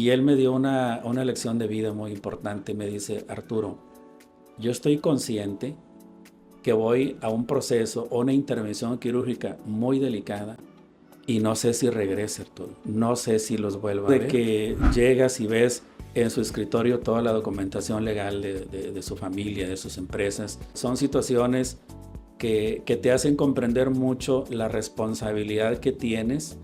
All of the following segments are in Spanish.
Y él me dio una lección de vida muy importante. Me dice, Arturo, yo estoy consciente que voy a un proceso o una intervención quirúrgica muy delicada y no sé si regrese, Arturo. No sé si los vuelva a ver. De que llegas y ves en su escritorio toda la documentación legal de su familia, de sus empresas. Son situaciones que te hacen comprender mucho la responsabilidad que tienes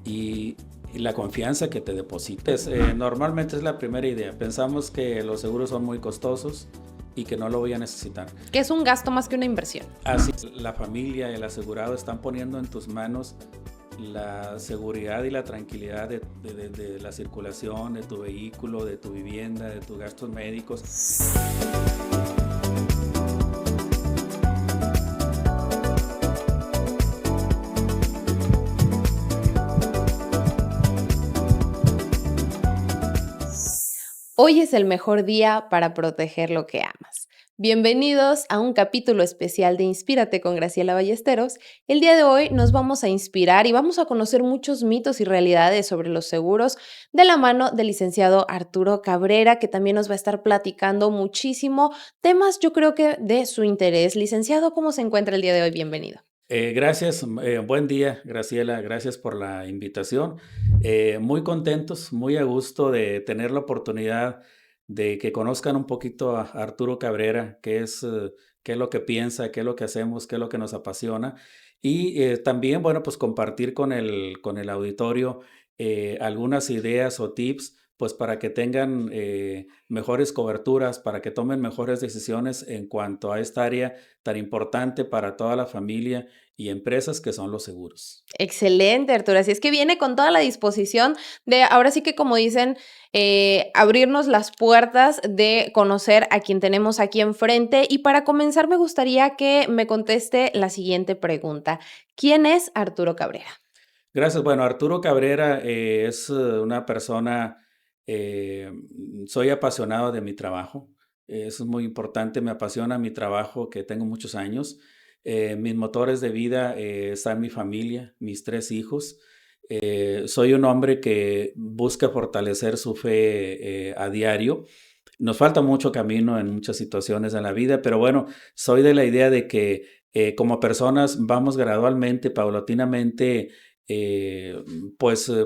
y la confianza que te depositas. Normalmente es la primera idea. Pensamos que los seguros son muy costosos y que no lo voy a necesitar. Que es un gasto más que una inversión. Así, la familia y el asegurado están poniendo en tus manos la seguridad y la tranquilidad de la circulación, de tu vehículo, de tu vivienda, de tus gastos médicos. Hoy es el mejor día para proteger lo que amas. Bienvenidos a un capítulo especial de Inspírate con Graciela Ballesteros. El día de hoy nos vamos a inspirar y vamos a conocer muchos mitos y realidades sobre los seguros de la mano del licenciado Arturo Cabrera, que también nos va a estar platicando muchísimo temas, yo creo que de su interés. Licenciado, ¿cómo se encuentra el día de hoy? Bienvenido. Gracias, buen día, Graciela, gracias por la invitación. Muy contentos, muy a gusto de tener la oportunidad de que conozcan un poquito a Arturo Cabrera, qué es lo que piensa, qué es lo que hacemos, qué es lo que nos apasiona. Y también, bueno, pues compartir con el auditorio algunas ideas o tips, pues para que tengan mejores coberturas, para que tomen mejores decisiones en cuanto a esta área tan importante para toda la familia y empresas que son los seguros. Excelente, Arturo. Así es que viene con toda la disposición de, ahora sí que como dicen, abrirnos las puertas de conocer a quien tenemos aquí enfrente. Y para comenzar, me gustaría que me conteste la siguiente pregunta. ¿Quién es Arturo Cabrera? Gracias. Bueno, Arturo Cabrera es una persona, soy apasionado de mi trabajo. Eso es muy importante, me apasiona mi trabajo que tengo muchos años. Mis motores de vida están mi familia, mis 3 hijos. Soy un hombre que busca fortalecer su fe a diario. Nos falta mucho camino en muchas situaciones de la vida, pero bueno, soy de la idea de que como personas vamos gradualmente, paulatinamente,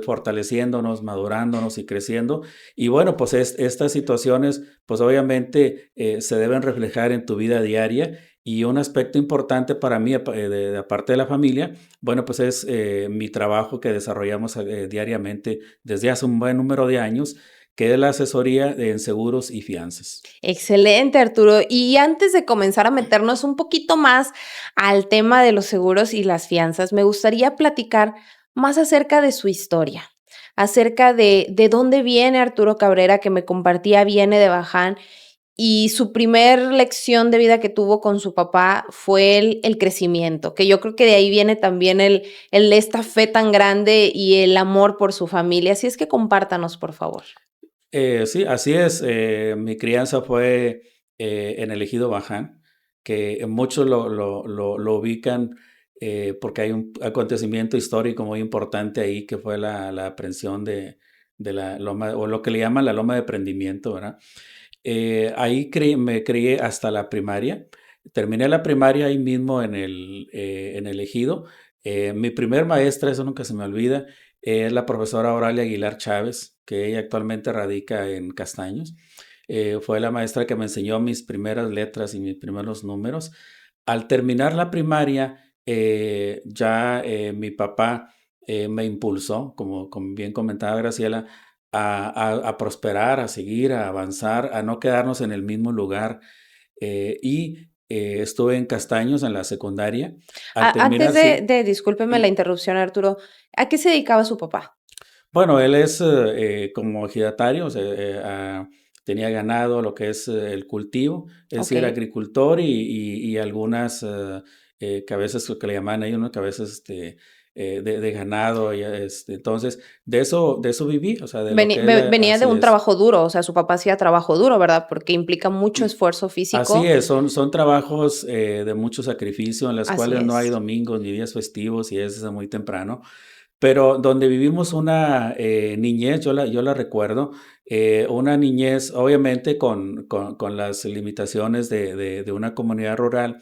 fortaleciéndonos, madurándonos y creciendo. Y bueno, pues estas situaciones, pues obviamente se deben reflejar en tu vida diaria. Y un aspecto importante para mí, aparte de la familia, bueno, pues es mi trabajo que desarrollamos diariamente desde hace un buen número de años, que es la asesoría en seguros y fianzas. Excelente, Arturo. Y antes de comenzar a meternos un poquito más al tema de los seguros y las fianzas, me gustaría platicar más acerca de su historia, acerca de dónde viene Arturo Cabrera, que me compartía, viene de Baján, y su primer lección de vida que tuvo con su papá fue el crecimiento, que yo creo que de ahí viene también esta fe tan grande y el amor por su familia. Así es que compártanos, por favor. Sí, así es. Mi crianza fue en el ejido Baján, que muchos lo ubican porque hay un acontecimiento histórico muy importante ahí, que fue la aprehensión de la loma, o lo que le llaman la loma de prendimiento, ¿verdad? Ahí me crié hasta la primaria. Terminé la primaria ahí mismo en el ejido. Mi primer maestra, eso nunca se me olvida, es la profesora Oralia Aguilar Chávez, que ella actualmente radica en Castaños. Fue la maestra que me enseñó mis primeras letras y mis primeros números. Al terminar la primaria, mi papá me impulsó, como bien comentaba Graciela, a prosperar, a seguir, a avanzar, a no quedarnos en el mismo lugar. Estuve en Castaños en la secundaria. Al Antes terminar, sí. discúlpeme la interrupción, Arturo, ¿a qué se dedicaba su papá? Bueno, él es como ejidatario, o sea, tenía ganado, lo que es el cultivo, es Ok. decir, agricultor y algunas cabezas, lo que le llaman ahí, unas cabezas de ganado. Entonces, de eso viví, o sea, de lo que él, Venía de así un es. trabajo duro, o sea, su papá hacía trabajo duro, ¿verdad? Porque implica mucho esfuerzo Así físico. es, son trabajos de mucho sacrificio, en las Así cuales no hay es. domingos ni días festivos y es desde muy temprano. pero donde vivimos una niñez, yo la recuerdo, una niñez obviamente con las limitaciones de una comunidad rural,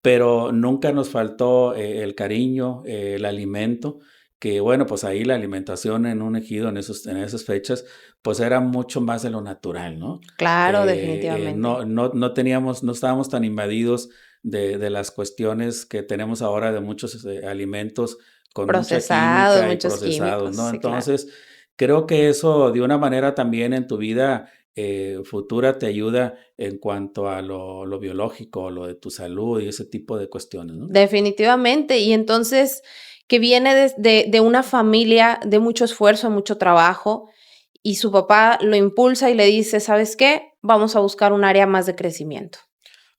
pero nunca nos faltó el cariño, el alimento, que bueno, pues ahí la alimentación en un ejido en esas fechas, pues era mucho más de lo natural, ¿no? Claro, definitivamente. No teníamos, no estábamos tan invadidos de las cuestiones que tenemos ahora de muchos alimentos con mucha Procesados, química y muchos procesados, químicos, ¿no? sí, claro. Entonces, creo que eso de una manera también en tu vida futura te ayuda en cuanto a lo biológico, lo de tu salud y ese tipo de cuestiones, ¿no? Definitivamente. Y entonces, que viene de una familia de mucho esfuerzo, mucho trabajo, y su papá lo impulsa y le dice: "¿Sabes qué? Vamos a buscar un área más de crecimiento".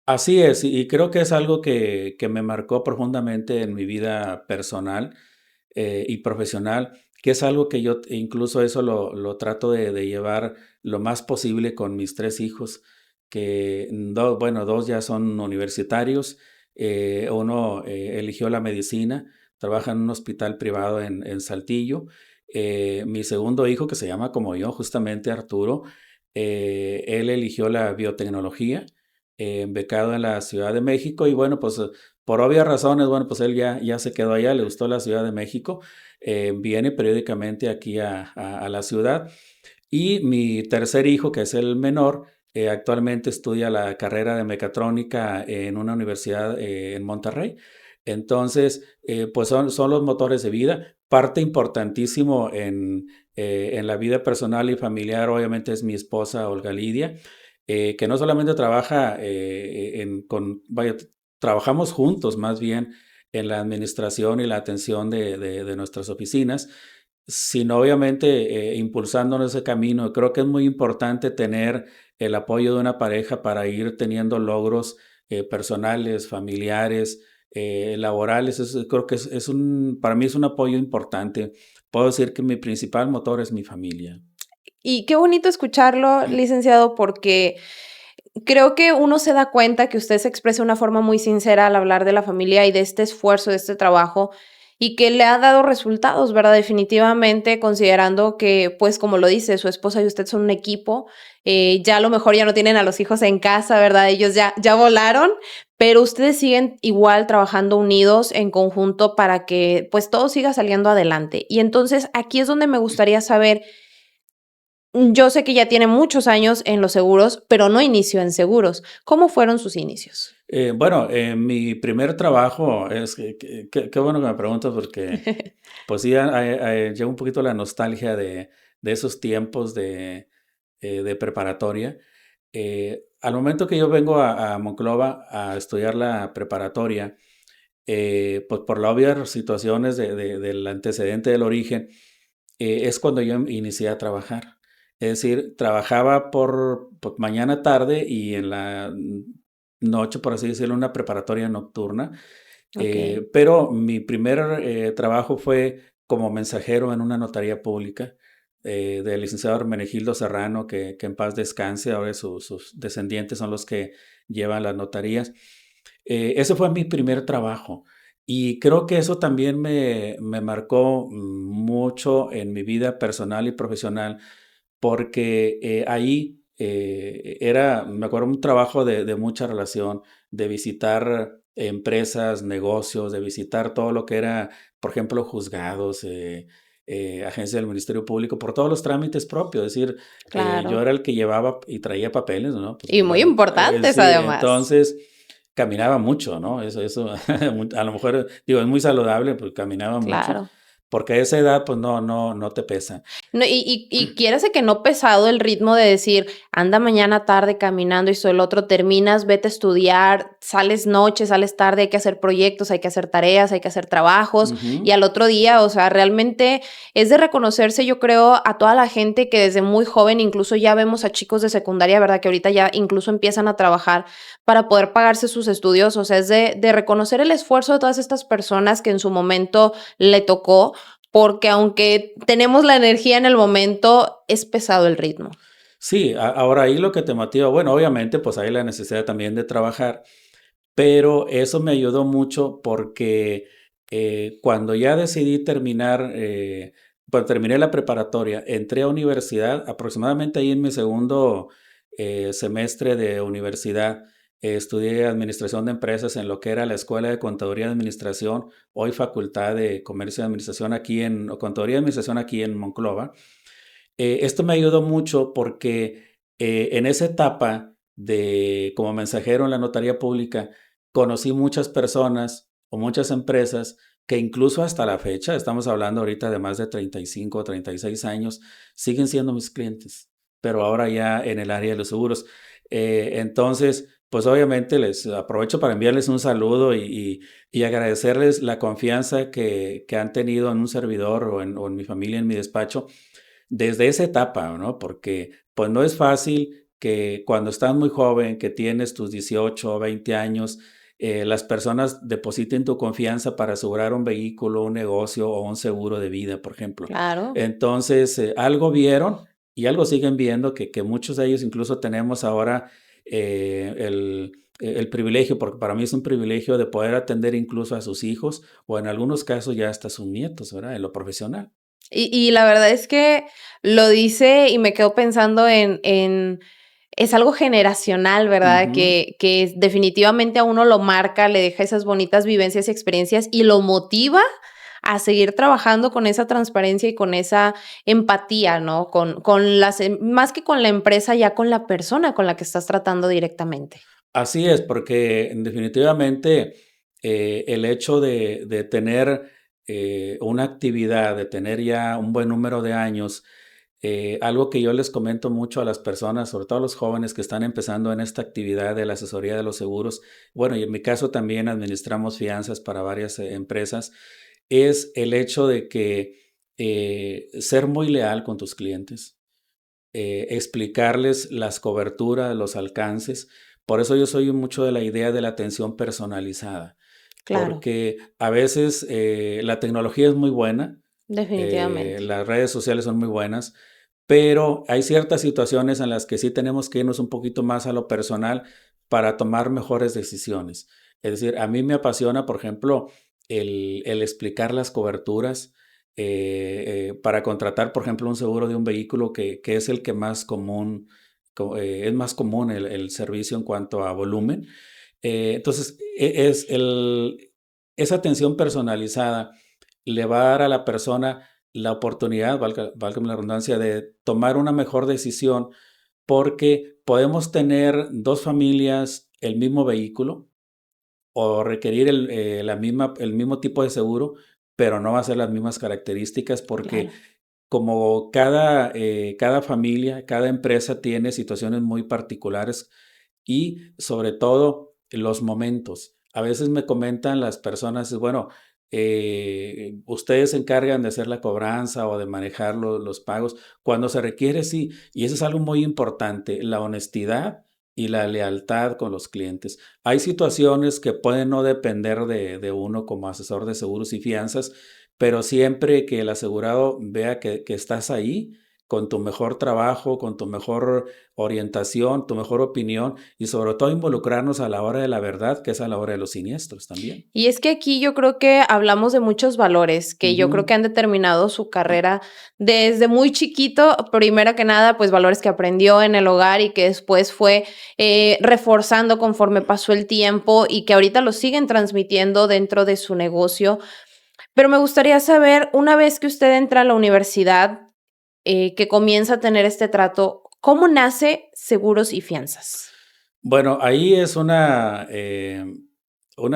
Así es, y creo que es algo que me marcó profundamente en mi vida personal, y profesional, que es algo que yo incluso eso lo trato de llevar lo más posible con mis 3 hijos, que 2, bueno, 2 ya son universitarios, uno, eligió la medicina, trabaja en un hospital privado en Saltillo. Mi segundo hijo, que se llama como yo, justamente Arturo, él eligió la biotecnología, becado en la Ciudad de México y bueno, pues por obvias razones, bueno, pues él ya se quedó allá, le gustó la Ciudad de México, viene periódicamente aquí a la ciudad. Y mi tercer hijo, que es el menor, actualmente estudia la carrera de mecatrónica en una universidad en Monterrey. Entonces, pues son los motores de vida. Parte importantísimo en la vida personal y familiar, obviamente, es mi esposa Olga Lidia, que no solamente trabaja vaya, trabajamos juntos más bien en la administración y la atención de nuestras oficinas, sino obviamente impulsándonos ese camino. Creo que es muy importante tener el apoyo de una pareja para ir teniendo logros personales, familiares, laborales. Creo que para mí es un apoyo importante. Puedo decir que mi principal motor es mi familia. Y qué bonito escucharlo, licenciado, porque creo que uno se da cuenta que usted se expresa de una forma muy sincera al hablar de la familia y de este esfuerzo, de este trabajo, y que le ha dado resultados, ¿verdad? Definitivamente, considerando que, pues, como lo dice, su esposa y usted son un equipo, ya a lo mejor ya no tienen a los hijos en casa, ¿verdad? Ellos ya volaron, pero ustedes siguen igual trabajando unidos en conjunto para que, pues, todo siga saliendo adelante. Y entonces, aquí es donde me gustaría saber, yo sé que ya tiene muchos años en los seguros, pero no inició en seguros. ¿Cómo fueron sus inicios? Bueno, mi primer trabajo es qué bueno que me preguntas porque pues sí, llega un poquito la nostalgia de esos tiempos de preparatoria. Al momento que yo vengo a Monclova a estudiar la preparatoria, pues por las obvias situaciones del antecedente del origen, es cuando yo inicié a trabajar. Es decir, trabajaba por mañana, tarde y en la noche, por así decirlo, una preparatoria nocturna. Okey, Pero mi primer trabajo fue como mensajero en una notaría pública del licenciado Hermenegildo Serrano, que en paz descanse, ahora sus descendientes son los que llevan las notarías. Ese fue mi primer trabajo y creo que eso también me marcó mucho en mi vida personal y profesional, porque ahí me acuerdo, un trabajo de mucha relación, de visitar empresas, negocios, de visitar todo lo que era, por ejemplo, juzgados, agencias del Ministerio Público, por todos los trámites propios. Es decir, yo claro. era el que llevaba y traía papeles, ¿no? Pues, Y muy importantes, sí, además. entonces caminaba mucho, ¿no? Eso a lo mejor, digo, es muy saludable, pues caminaba mucho, Claro. porque a esa edad, pues no te pesa. No, y quiérase que no pesado el ritmo de decir: "Anda mañana tarde caminando", y esto, el otro, terminas, vete a estudiar, sales noche, sales tarde, hay que hacer proyectos, hay que hacer tareas, hay que hacer trabajos, y Ujú. al otro día, o sea, realmente es de reconocerse, yo creo, a toda la gente que desde muy joven, incluso ya vemos a chicos de secundaria, ¿verdad?, que ahorita ya incluso empiezan a trabajar para poder pagarse sus estudios, o sea, es de reconocer el esfuerzo de todas estas personas que en su momento le tocó, porque aunque tenemos la energía en el momento, es pesado el ritmo. Sí, ahora ahí lo que te motiva, bueno, obviamente, pues hay la necesidad también de trabajar, pero eso me ayudó mucho porque Cuando ya decidí terminar, cuando terminé la preparatoria, entré a universidad, aproximadamente ahí en mi segundo semestre de universidad, estudié administración de empresas en lo que era la Escuela de Contaduría y Administración, hoy Facultad de Comercio y Administración aquí o Contaduría y Administración aquí en Monclova. Esto me ayudó mucho porque en esa etapa de como mensajero en la notaría pública, conocí muchas personas o muchas empresas que incluso hasta la fecha, estamos hablando ahorita de más de 35 o 36 años, siguen siendo mis clientes, pero ahora ya en el área de los seguros. Entonces, pues obviamente les aprovecho para enviarles un saludo y agradecerles la confianza que han tenido en un servidor o en mi familia, en mi despacho desde esa etapa, ¿no? Porque pues no es fácil que cuando estás muy joven, que tienes tus 18 o 20 años, las personas depositen tu confianza para asegurar un vehículo, un negocio o un seguro de vida, por ejemplo. Claro. Entonces, algo vieron y algo siguen viendo que muchos de ellos incluso tenemos ahora el privilegio, porque para mí es un privilegio de poder atender incluso a sus hijos o en algunos casos ya hasta sus nietos, ¿verdad? En lo profesional. Y la verdad es que lo dice y me quedo pensando en es algo generacional, ¿verdad? Ujú. Que definitivamente a uno lo marca, le deja esas bonitas vivencias y experiencias y lo motiva a seguir trabajando con esa transparencia y con esa empatía, ¿no? Con las más que con la empresa, ya con la persona con la que estás tratando directamente. Así es, porque definitivamente el hecho de tener una actividad, de tener ya un buen número de años, algo que yo les comento mucho a las personas, sobre todo a los jóvenes que están empezando en esta actividad de la asesoría de los seguros, bueno, y en mi caso también administramos fianzas para varias empresas, es el hecho de que ser muy leal con tus clientes, explicarles las coberturas, los alcances. Por eso yo soy mucho de la idea de la atención personalizada, Claro, porque a veces la tecnología es muy buena, definitivamente. las redes sociales son muy buenas, pero hay ciertas situaciones en las que sí tenemos que irnos un poquito más a lo personal para tomar mejores decisiones. Es decir, a mí me apasiona, por ejemplo, el explicar las coberturas para contratar, por ejemplo, un seguro de un vehículo que es el que más común, es más común el servicio en cuanto a volumen. Entonces, esa atención personalizada le va a dar a la persona la oportunidad, válgame la redundancia, de tomar una mejor decisión, porque podemos tener dos familias el mismo vehículo o requerir el mismo tipo de seguro, pero no va a ser las mismas características porque Claro. como cada familia, cada empresa tiene situaciones muy particulares y sobre todo los momentos. A veces me comentan las personas, bueno, ustedes se encargan de hacer la cobranza o de manejar los pagos. Cuando se requiere, sí, y eso es algo muy importante, la honestidad y la lealtad con los clientes. Hay situaciones que pueden no depender de uno como asesor de seguros y fianzas, pero siempre que el asegurado vea que estás ahí con tu mejor trabajo, con tu mejor orientación, tu mejor opinión y sobre todo involucrarnos a la hora de la verdad, que es a la hora de los siniestros también. Y es que aquí yo creo que hablamos de muchos valores que yo creo Ujú. que han determinado su carrera desde muy chiquito. Primero que nada, pues valores que aprendió en el hogar y que después fue reforzando conforme pasó el tiempo y que ahorita lo siguen transmitiendo dentro de su negocio. Pero me gustaría saber, una vez que usted entra a la universidad, que comienza a tener este trato, ¿cómo nace Seguros y Fianzas? Bueno, ahí es una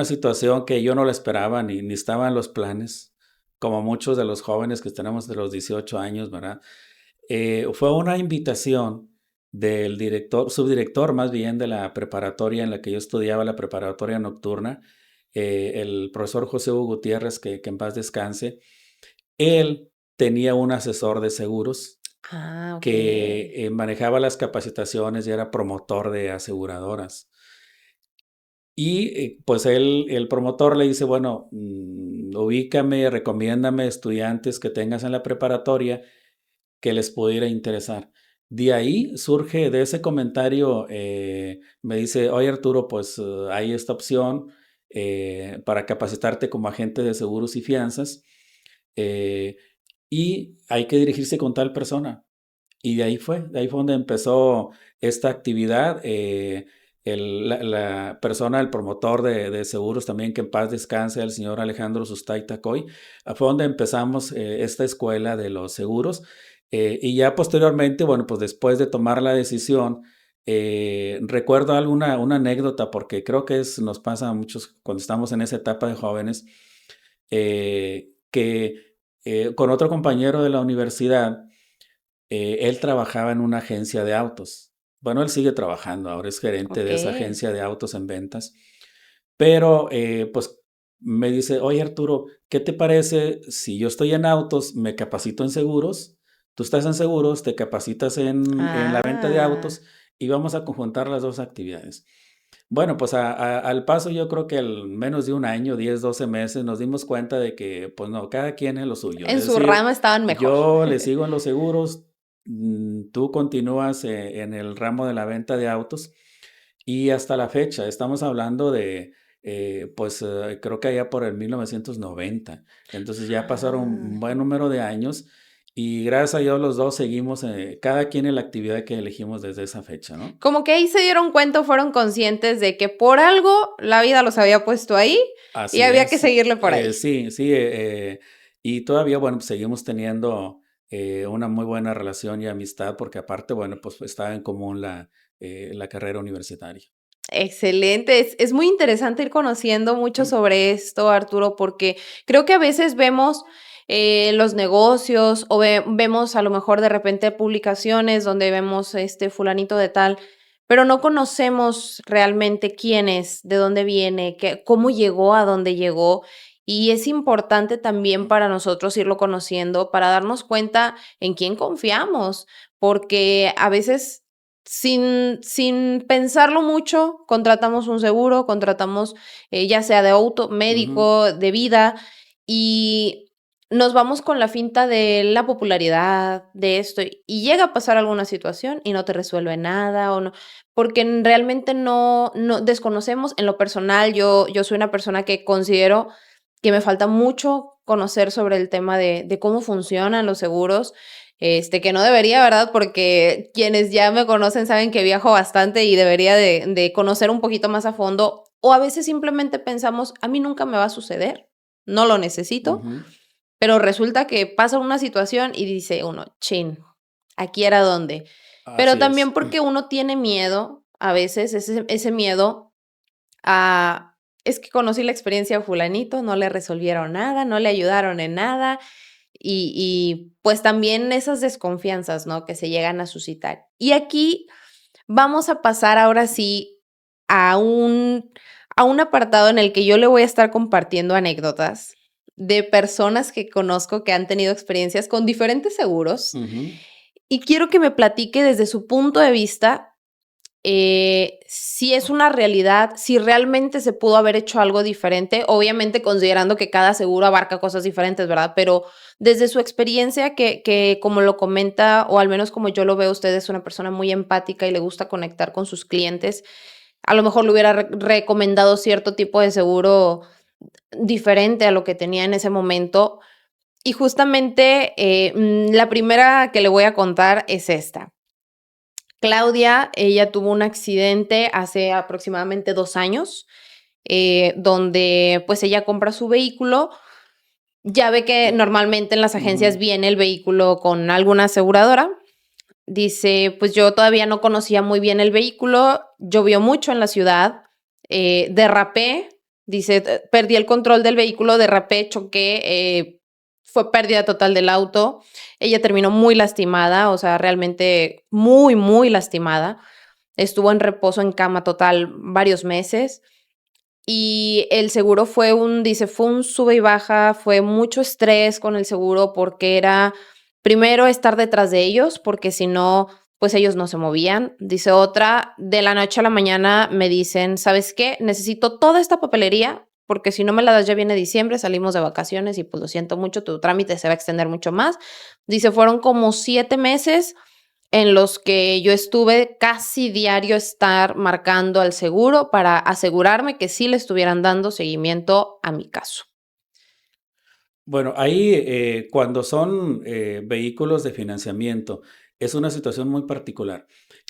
situación que yo no la esperaba ni estaba en los planes, como muchos de los jóvenes que tenemos de los 18 años, ¿verdad? Fue una invitación del director, subdirector más bien de la preparatoria en la que yo estudiaba, la preparatoria nocturna, el profesor José Hugo Gutiérrez, que en paz descanse. Él tenía un asesor de seguros Ah, okey. que manejaba las capacitaciones y era promotor de aseguradoras. Y pues el promotor le dice, bueno, ubícame, recomiéndame estudiantes que tengas en la preparatoria que les pudiera interesar. De ahí surge, de ese comentario, me dice, oye Arturo, pues hay esta opción. para capacitarte como agente de seguros y fianzas. Y hay que dirigirse con tal persona. Y de ahí fue donde empezó esta actividad. La persona, el promotor de seguros también, que en paz descanse, el señor Alejandro Sustay Tacoy, fue donde empezamos esta escuela de los seguros. Y ya posteriormente, bueno, pues después de tomar la decisión, recuerdo una anécdota, porque creo que nos pasa a muchos cuando estamos en esa etapa de jóvenes, que con otro compañero de la universidad, él trabajaba en una agencia de autos. Bueno, él sigue trabajando, ahora es gerente de esa Okey. agencia de autos en ventas. Pero, pues, me dice: "Oye, Arturo, ¿qué te parece si yo estoy en autos, me capacito en seguros? Tú estás en seguros, te capacitas en la venta de Ah, autos y vamos a conjuntar las 2 actividades". Bueno, pues, al paso, yo creo que al menos de un año, 10, 12 meses, nos dimos cuenta de que, pues no, cada quien en lo suyo. en Es su decir, rama estaban mejor. yo le sigo en los seguros, tú continúas, en el ramo de la venta de autos, y hasta la fecha, estamos hablando de, pues, creo que allá por el 1990. Entonces, ya pasaron un Ah. buen número de años, y gracias a Dios los 2 seguimos, cada quien en la actividad que elegimos desde esa fecha, ¿no? Como que ahí se dieron cuenta, o fueron conscientes de que por algo la vida los había puesto ahí y Así había que es. seguirle por ahí. Sí, sí, y todavía, bueno, pues seguimos teniendo, una muy buena relación y amistad, porque aparte, bueno, pues estaba en común la carrera universitaria. Excelente, es muy interesante ir conociendo mucho sobre esto, Arturo, porque creo que a veces vemos, los negocios o vemos a lo mejor de repente publicaciones donde vemos, fulanito de tal, pero no conocemos realmente quién es, de dónde viene, cómo llegó a dónde llegó. Y es importante también para nosotros irlo conociendo, para darnos cuenta en quién confiamos, porque a veces sin pensarlo mucho, contratamos un seguro, contratamos, ya sea de auto, Ujú. médico, de vida, y nos vamos con la finta de la popularidad, de esto, y llega a pasar alguna situación y no te resuelve nada, o no porque realmente no desconocemos. En lo personal, yo soy una persona que considero que me falta mucho conocer sobre el tema de cómo funcionan los seguros, que no debería, ¿verdad? Porque quienes ya me conocen saben que viajo bastante y debería de conocer un poquito más a fondo, o a veces simplemente pensamos, a mí nunca me va a suceder, no lo necesito, Ujú. pero resulta que pasa una situación y dice uno: "Chin, aquí era donde". Pero Así también es. porque uno tiene miedo, a veces ese miedo a es que conocí la experiencia de fulanito, no le resolvieron nada, no le ayudaron en nada, pues, también esas desconfianzas, ¿no?, que se llegan a suscitar. Y aquí vamos a pasar ahora sí a un apartado en el que yo le voy a estar compartiendo anécdotas de personas que conozco que han tenido experiencias con diferentes seguros, Ujú. y quiero que me platique desde su punto de vista si es una realidad, si realmente se pudo haber hecho algo diferente, obviamente considerando que cada seguro abarca cosas diferentes, ¿verdad? Pero desde su experiencia, que como lo comenta, o al menos como yo lo veo, usted es una persona muy empática y le gusta conectar con sus clientes, a lo mejor le hubiera recomendado cierto tipo de seguro diferente a lo que tenía en ese momento. Y justamente la primera que le voy a contar es esta. Claudia, ella tuvo un accidente hace aproximadamente 2 años, donde, pues, ella compra su vehículo. Ya ve que normalmente en las agencias Ujú. viene el vehículo con alguna aseguradora. Dice: "Pues, yo todavía no conocía muy bien el vehículo, llovió mucho en la ciudad, derrapé", dice: Perdí el control del vehículo, derrapé, choqué, fue pérdida total del auto". Ella terminó muy lastimada, o sea, realmente muy, muy lastimada. Estuvo en reposo en cama total varios meses, y el seguro dice: "Fue un sube y baja, fue mucho estrés con el seguro", porque era, primero, estar detrás de ellos, porque si no, pues, ellos no se movían. Dice otra, de la noche a la mañana me dicen: "¿Sabes qué? Necesito toda esta papelería, porque si no me la das, ya viene diciembre, salimos de vacaciones y, pues, lo siento mucho, tu trámite se va a extender mucho más". Dice: "Fueron como 7 meses en los que yo estuve casi diario estar marcando al seguro para asegurarme que sí le estuvieran dando seguimiento a mi caso. Bueno, ahí cuando son vehículos de financiamiento, es una situación muy particular.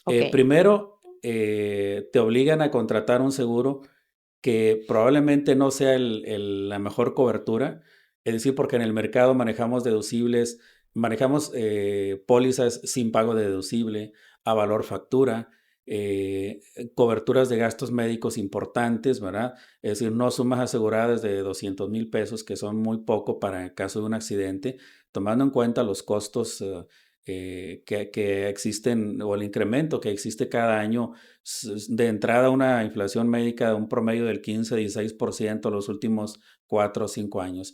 Okey, Primero, te obligan a contratar un seguro que probablemente no sea la mejor cobertura, es decir, porque en el mercado manejamos deducibles, manejamos pólizas sin pago de deducible, a valor factura, coberturas de gastos médicos importantes, ¿verdad? Es decir, no sumas aseguradas de 200,000 pesos, que son muy poco para el caso de un accidente, tomando en cuenta los costos que existen o el incremento que existe cada año de entrada una inflación médica de un promedio del 15-16% los últimos 4 o 5 años.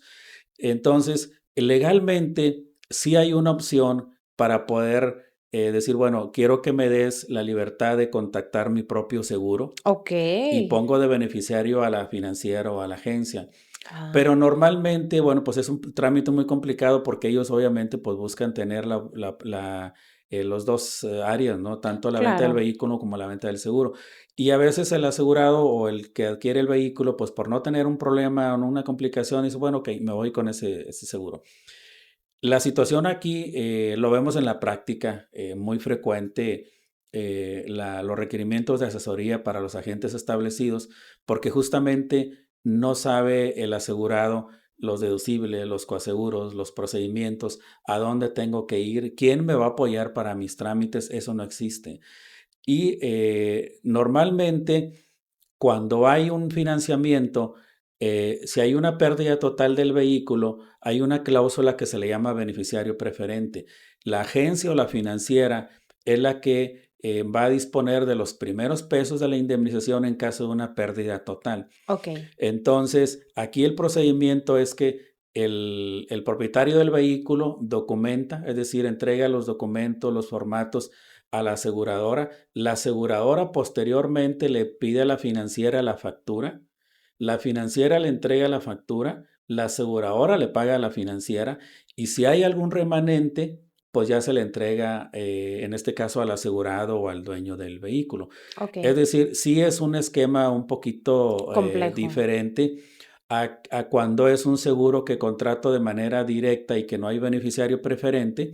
Entonces, legalmente sí hay una opción para poder decir, bueno, quiero que me des la libertad de contactar mi propio seguro y okey. pongo de beneficiario a la financiera o a la agencia. Ah, Pero normalmente, bueno, pues es un trámite muy complicado porque ellos obviamente pues buscan tener los dos áreas, ¿no? Tanto la venta del claro. vehículo como la venta del seguro. Y a veces el asegurado o el que adquiere el vehículo, pues por no tener un problema o una complicación, dice, bueno, ok, me voy con ese seguro. La situación aquí lo vemos en la práctica, muy frecuente los requerimientos de asesoría para los agentes establecidos, porque justamente no sabe el asegurado los deducibles, los coaseguros, los procedimientos, a dónde tengo que ir, quién me va a apoyar para mis trámites, eso no existe. Y normalmente cuando hay un financiamiento, si hay una pérdida total del vehículo, hay una cláusula que se le llama beneficiario preferente. La agencia o la financiera es la que va a disponer de los primeros pesos de la indemnización en caso de una pérdida total. Okey. Entonces, aquí el procedimiento es que el propietario del vehículo documenta, es decir, entrega los documentos, los formatos a la aseguradora. La aseguradora posteriormente le pide a la financiera la financiera le entrega la factura, la aseguradora le paga a la financiera y si hay algún remanente, pues ya se le entrega, en este caso al asegurado o al dueño del vehículo. Es Okey. decir, sí es un esquema un poquito Complejo. diferente a cuando es un seguro que contrato de manera directa y que no hay beneficiario preferente.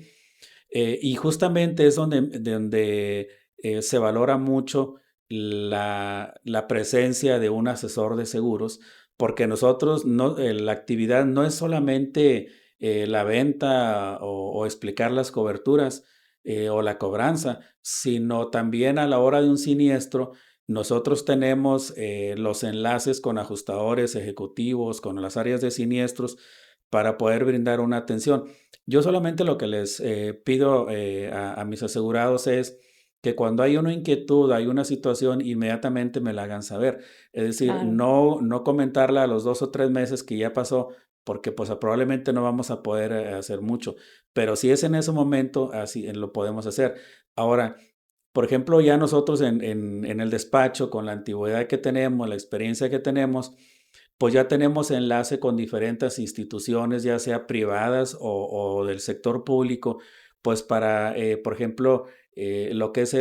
Y justamente es donde se valora mucho la presencia de un asesor de seguros, porque nosotros no, la actividad no es solamente la venta o explicar las coberturas o la cobranza, sino también a la hora de un siniestro. Nosotros tenemos los enlaces con ajustadores ejecutivos, con las áreas de siniestros, para poder brindar una atención. Yo solamente lo que les pido a mis asegurados es que cuando hay una inquietud, hay una situación, inmediatamente me la hagan saber. Es decir, Claro. no comentarla a los 2 o 3 meses que ya pasó, porque pues probablemente no vamos a poder hacer mucho. Pero si es en ese momento, así lo podemos hacer. Ahora, por ejemplo, ya nosotros en el despacho, con la antigüedad que tenemos, la experiencia que tenemos, pues ya tenemos enlace con diferentes instituciones, ya sea privadas o del sector público, pues para, por ejemplo, lo que es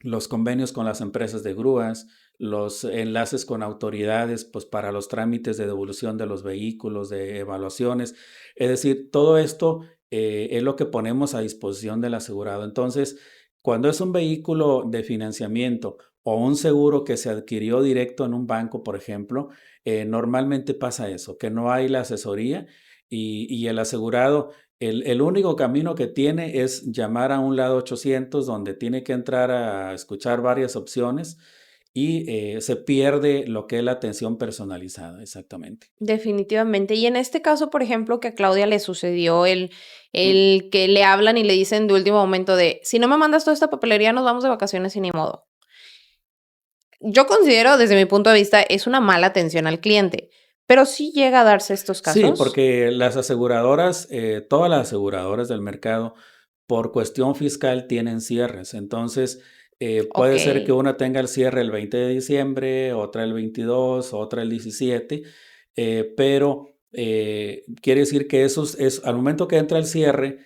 los convenios con las empresas de grúas, los enlaces con autoridades, pues para los trámites de devolución de los vehículos, de evaluaciones. Es decir, todo esto es lo que ponemos a disposición del asegurado. Entonces, cuando es un vehículo de financiamiento o un seguro que se adquirió directo en un banco, por ejemplo, normalmente pasa eso, que no hay la asesoría y el asegurado el único camino que tiene es llamar a un lado 800 donde tiene que entrar a escuchar varias opciones y se pierde lo que es la atención personalizada, exactamente. Definitivamente. Y en este caso, por ejemplo, que a Claudia le sucedió Mm. el que le hablan y le dicen de último momento de: "Si no me mandas toda esta papelería, nos vamos de vacaciones y ni modo". Yo considero, desde mi punto de vista, es una mala atención al cliente, pero ¿sí llega a darse estos Sí, casos? porque las aseguradoras, todas las aseguradoras del mercado, por cuestión fiscal tienen cierres. Entonces, puede ser que Okey, una tenga el cierre el 20 de diciembre, otra el 22, otra el 17, pero quiere decir que al momento que entra el cierre,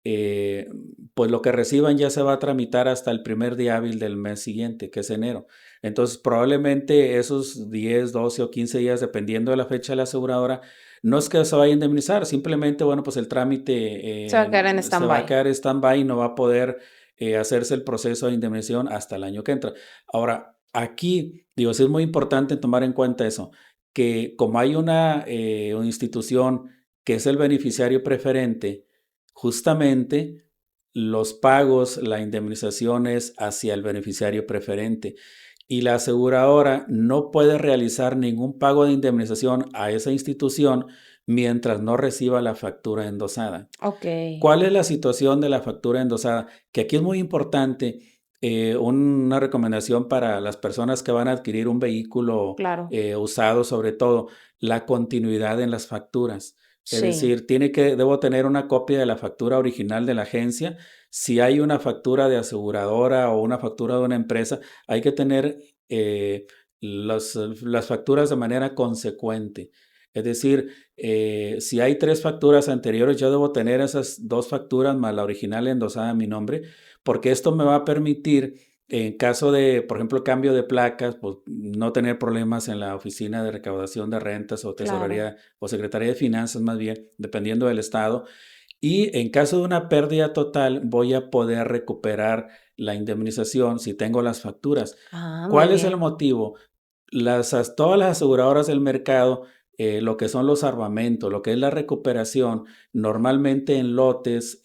eh, pues lo que reciban ya se va a tramitar hasta el primer día hábil del mes siguiente, que es enero. Entonces, probablemente esos 10, 12 o 15 días, dependiendo de la fecha de la aseguradora, no es que se vaya a indemnizar, simplemente, bueno, pues el Se va a trámite quedar en se va a stand-by. quedar stand-by y no va a poder hacerse el proceso de indemnización hasta el año que entra. Ahora, aquí, digo, sí es muy importante tomar en cuenta eso, que como hay una institución que es el beneficiario preferente, justamente los pagos, la indemnización es hacia el beneficiario preferente y la aseguradora no puede realizar ningún pago de indemnización a esa institución mientras no reciba la factura endosada. Okey, ¿Cuál es la situación de la factura endosada? Que aquí es muy importante, una recomendación para las personas que van a adquirir un vehículo claro. usado, sobre todo, la continuidad en las facturas. Es Sí, decir, debo tener una copia de la factura original de la agencia. Si hay una factura de aseguradora o una factura de una empresa, hay que tener las facturas de manera consecuente. Es decir, si hay 3 facturas anteriores, yo debo tener esas 2 facturas más la original endosada a mi nombre, porque esto me va a permitir, en caso de, por ejemplo, cambio de placas, pues, no tener problemas en la oficina de recaudación de rentas o claro, tesorería o secretaría de finanzas, más bien, dependiendo del estado. Y en caso de una pérdida total, voy a poder recuperar la indemnización si tengo las facturas. muy ¿Cuál es el bien, motivo? Todas las aseguradoras del mercado, lo que son los armamentos, lo que es la recuperación, normalmente en lotes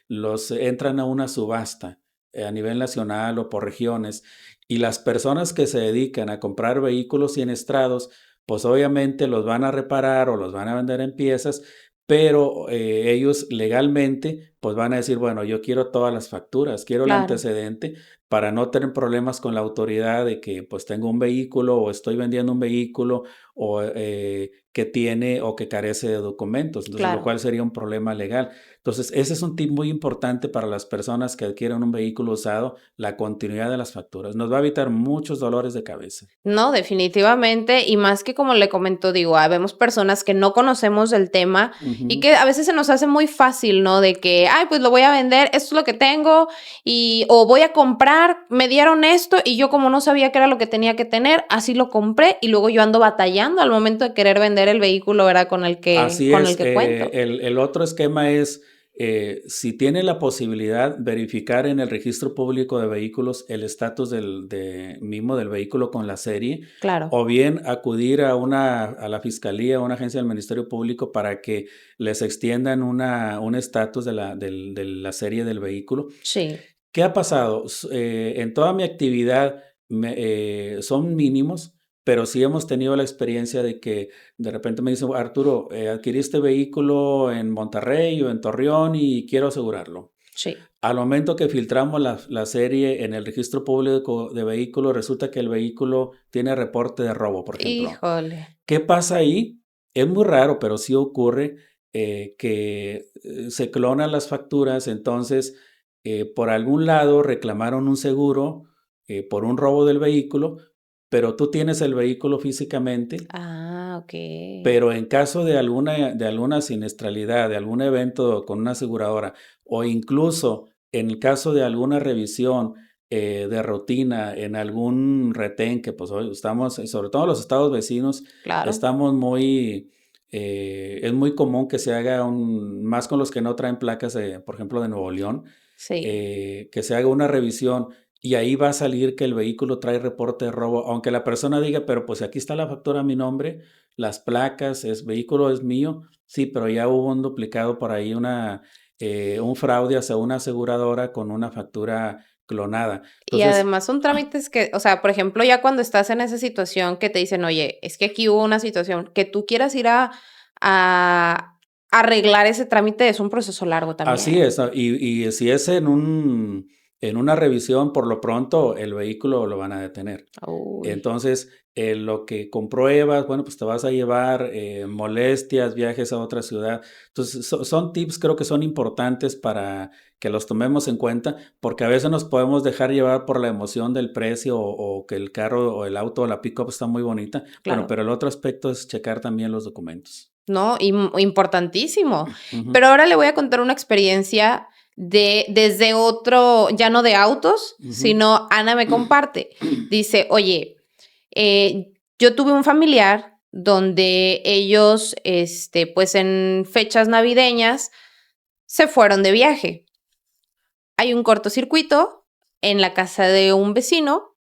los entran a una subasta a nivel nacional o por regiones, y las personas que se dedican a comprar vehículos siniestrados, pues obviamente los van a reparar o los van a vender en piezas, pero ellos legalmente pues van a decir, bueno, yo quiero todas las facturas, quiero el claro. antecedente para no tener problemas con la autoridad de que pues tengo un vehículo o estoy vendiendo un vehículo o que tiene o que carece de documentos, entonces lo Claro. cual sería un problema legal. Entonces, ese es un tip muy importante para las personas que adquieren un vehículo usado, la continuidad de las facturas. Nos va a evitar muchos dolores de cabeza. No, definitivamente, y más que como le comento, digo, habemos personas que no conocemos el tema y Ujú. que a veces se nos hace muy fácil, ¿no? De que, ay, pues lo voy a vender, esto es lo que tengo, y o voy a comprar, me dieron esto y yo como no sabía qué era lo que tenía que tener, así lo compré y luego yo ando batallando al momento de querer vender el vehículo, ¿verdad? Así Con el es. que cuento. El otro esquema es, si tiene la posibilidad, verificar en el registro público de vehículos el estatus mismo del vehículo con la serie, Claro. o bien acudir a la fiscalía o una agencia del Ministerio Público para que les extiendan un estatus de la serie del vehículo. Sí. ¿Qué ha pasado? En toda mi actividad son mínimos, pero sí hemos tenido la experiencia de que de repente me dicen, Arturo, adquirí este vehículo en Monterrey o en Torreón y quiero asegurarlo. Sí. Al momento que filtramos la serie en el registro público de vehículos, resulta que el vehículo tiene reporte de robo, por ejemplo. Híjole. ¿Qué pasa ahí? Es muy raro, pero sí ocurre que se clonan las facturas, entonces por algún lado reclamaron un seguro por un robo del vehículo, pero tú tienes el vehículo físicamente, Ah, okey. pero en caso de alguna siniestralidad, de algún evento con una aseguradora, o incluso en el caso de alguna revisión de rutina en algún retén, que pues hoy estamos, sobre todo en los estados vecinos, Claro. estamos es muy común que se haga más con los que no traen placas, por ejemplo, de Nuevo León, Sí. que se haga una revisión y ahí va a salir que el vehículo trae reporte de robo, aunque la persona diga, pero pues aquí está la factura a mi nombre, las placas, vehículo es mío, sí, pero ya hubo un duplicado por ahí, un fraude hacia una aseguradora con una factura clonada. Y Entonces, además son trámites que, o sea, por ejemplo, ya cuando estás en esa situación que te dicen: "Oye, es que aquí hubo una situación", que tú quieras ir a arreglar ese trámite es un proceso largo así también. es, y si es en una revisión, por lo pronto el vehículo lo van a detener. Uy. Entonces, lo que compruebas, bueno, pues te vas a llevar molestias, viajes a otra ciudad. Entonces, son tips, creo que son importantes para que los tomemos en cuenta, porque a veces nos podemos dejar llevar por la emoción del precio o que el carro o el auto o la pick-up está muy bonita. Bueno, Claro. pero el otro aspecto es checar también los documentos. No, importantísimo. Ujú. Pero ahora le voy a contar una experiencia desde otro, ya no de autos, Ujú. sino Ana me comparte. Dice, oye, yo tuve un familiar donde ellos, pues en fechas navideñas se fueron de viaje. Hay un cortocircuito en la casa de un vecino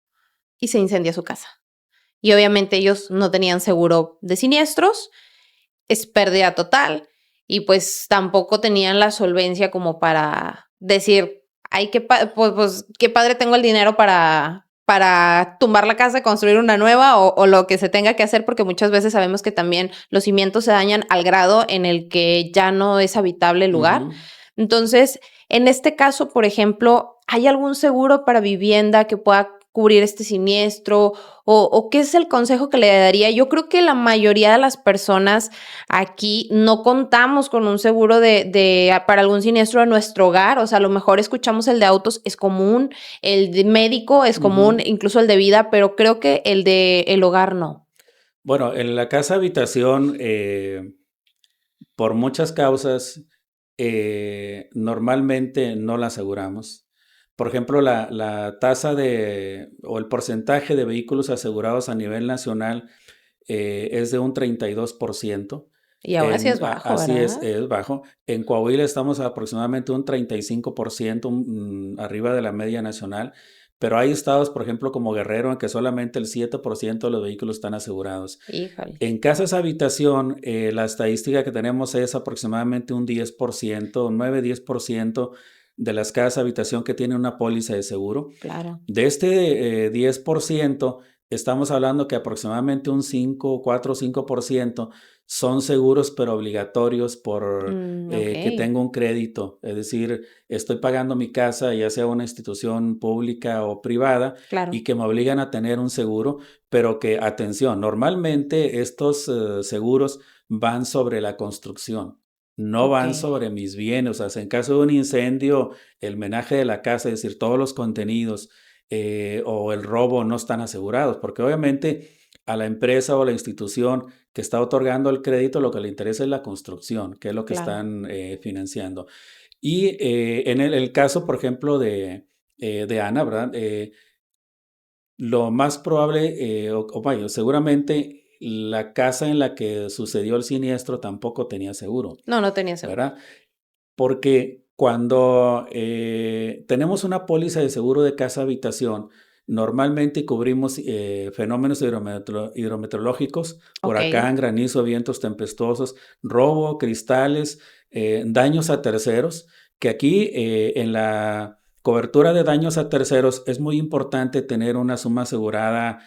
y se incendia su casa. Y obviamente ellos no tenían seguro de siniestros, es pérdida total y pues tampoco tenían la solvencia como para decir, ay, pues, qué padre tengo el dinero para tumbar la casa, construir una nueva o lo que se tenga que hacer, porque muchas veces sabemos que también los cimientos se dañan al grado en el que ya no es habitable el lugar. Ujú. Entonces, en este caso, por ejemplo, ¿hay algún seguro para vivienda que pueda cubrir este siniestro? ¿O qué es el consejo que le daría? Yo creo que la mayoría de las personas aquí no contamos con un seguro para algún siniestro de nuestro hogar. O sea, a lo mejor escuchamos el de autos, es común, el de médico es común, Ujú. incluso el de vida, pero creo que el de el hogar no. Bueno, en la casa habitación, por muchas causas, normalmente no la aseguramos. Por ejemplo, la tasa o el porcentaje de vehículos asegurados a nivel nacional es de un 32%. Y aún así es bajo, Así ¿verdad? es bajo. En Coahuila estamos aproximadamente un 35%, arriba de la media nacional, pero hay estados, por ejemplo, como Guerrero, en que solamente el 7% de los vehículos están asegurados. Híjole. En casas habitación, la estadística que tenemos es aproximadamente un 10%, un 9-10% de las casas habitación que tienen una póliza de seguro. Claro. De este 10%, estamos hablando que aproximadamente un 5, 4 o 5% son seguros, pero obligatorios por que Okey, tengo un crédito. Es decir, estoy pagando mi casa, ya sea una institución pública o privada, y claro. que me obligan a tener un seguro, pero que, atención, normalmente estos seguros van sobre la construcción, no van Okey, sobre mis bienes. O sea, en caso de un incendio, el menaje de la casa, es decir, todos los contenidos o el robo no están asegurados, porque obviamente a la empresa o la institución que está otorgando el crédito lo que le interesa es la construcción, que es lo que claro. están financiando. Y en el caso, por ejemplo, de Ana, ¿verdad? Lo más probable, o vaya, seguramente la casa en la que sucedió el siniestro tampoco tenía seguro, No, no tenía seguro. ¿verdad? Porque cuando tenemos una póliza de seguro de casa habitación, normalmente cubrimos fenómenos hidrometeorológicos, Okey, huracán, granizo, vientos tempestuosos, robo, cristales, daños a terceros, que aquí en la cobertura de daños a terceros es muy importante tener una suma asegurada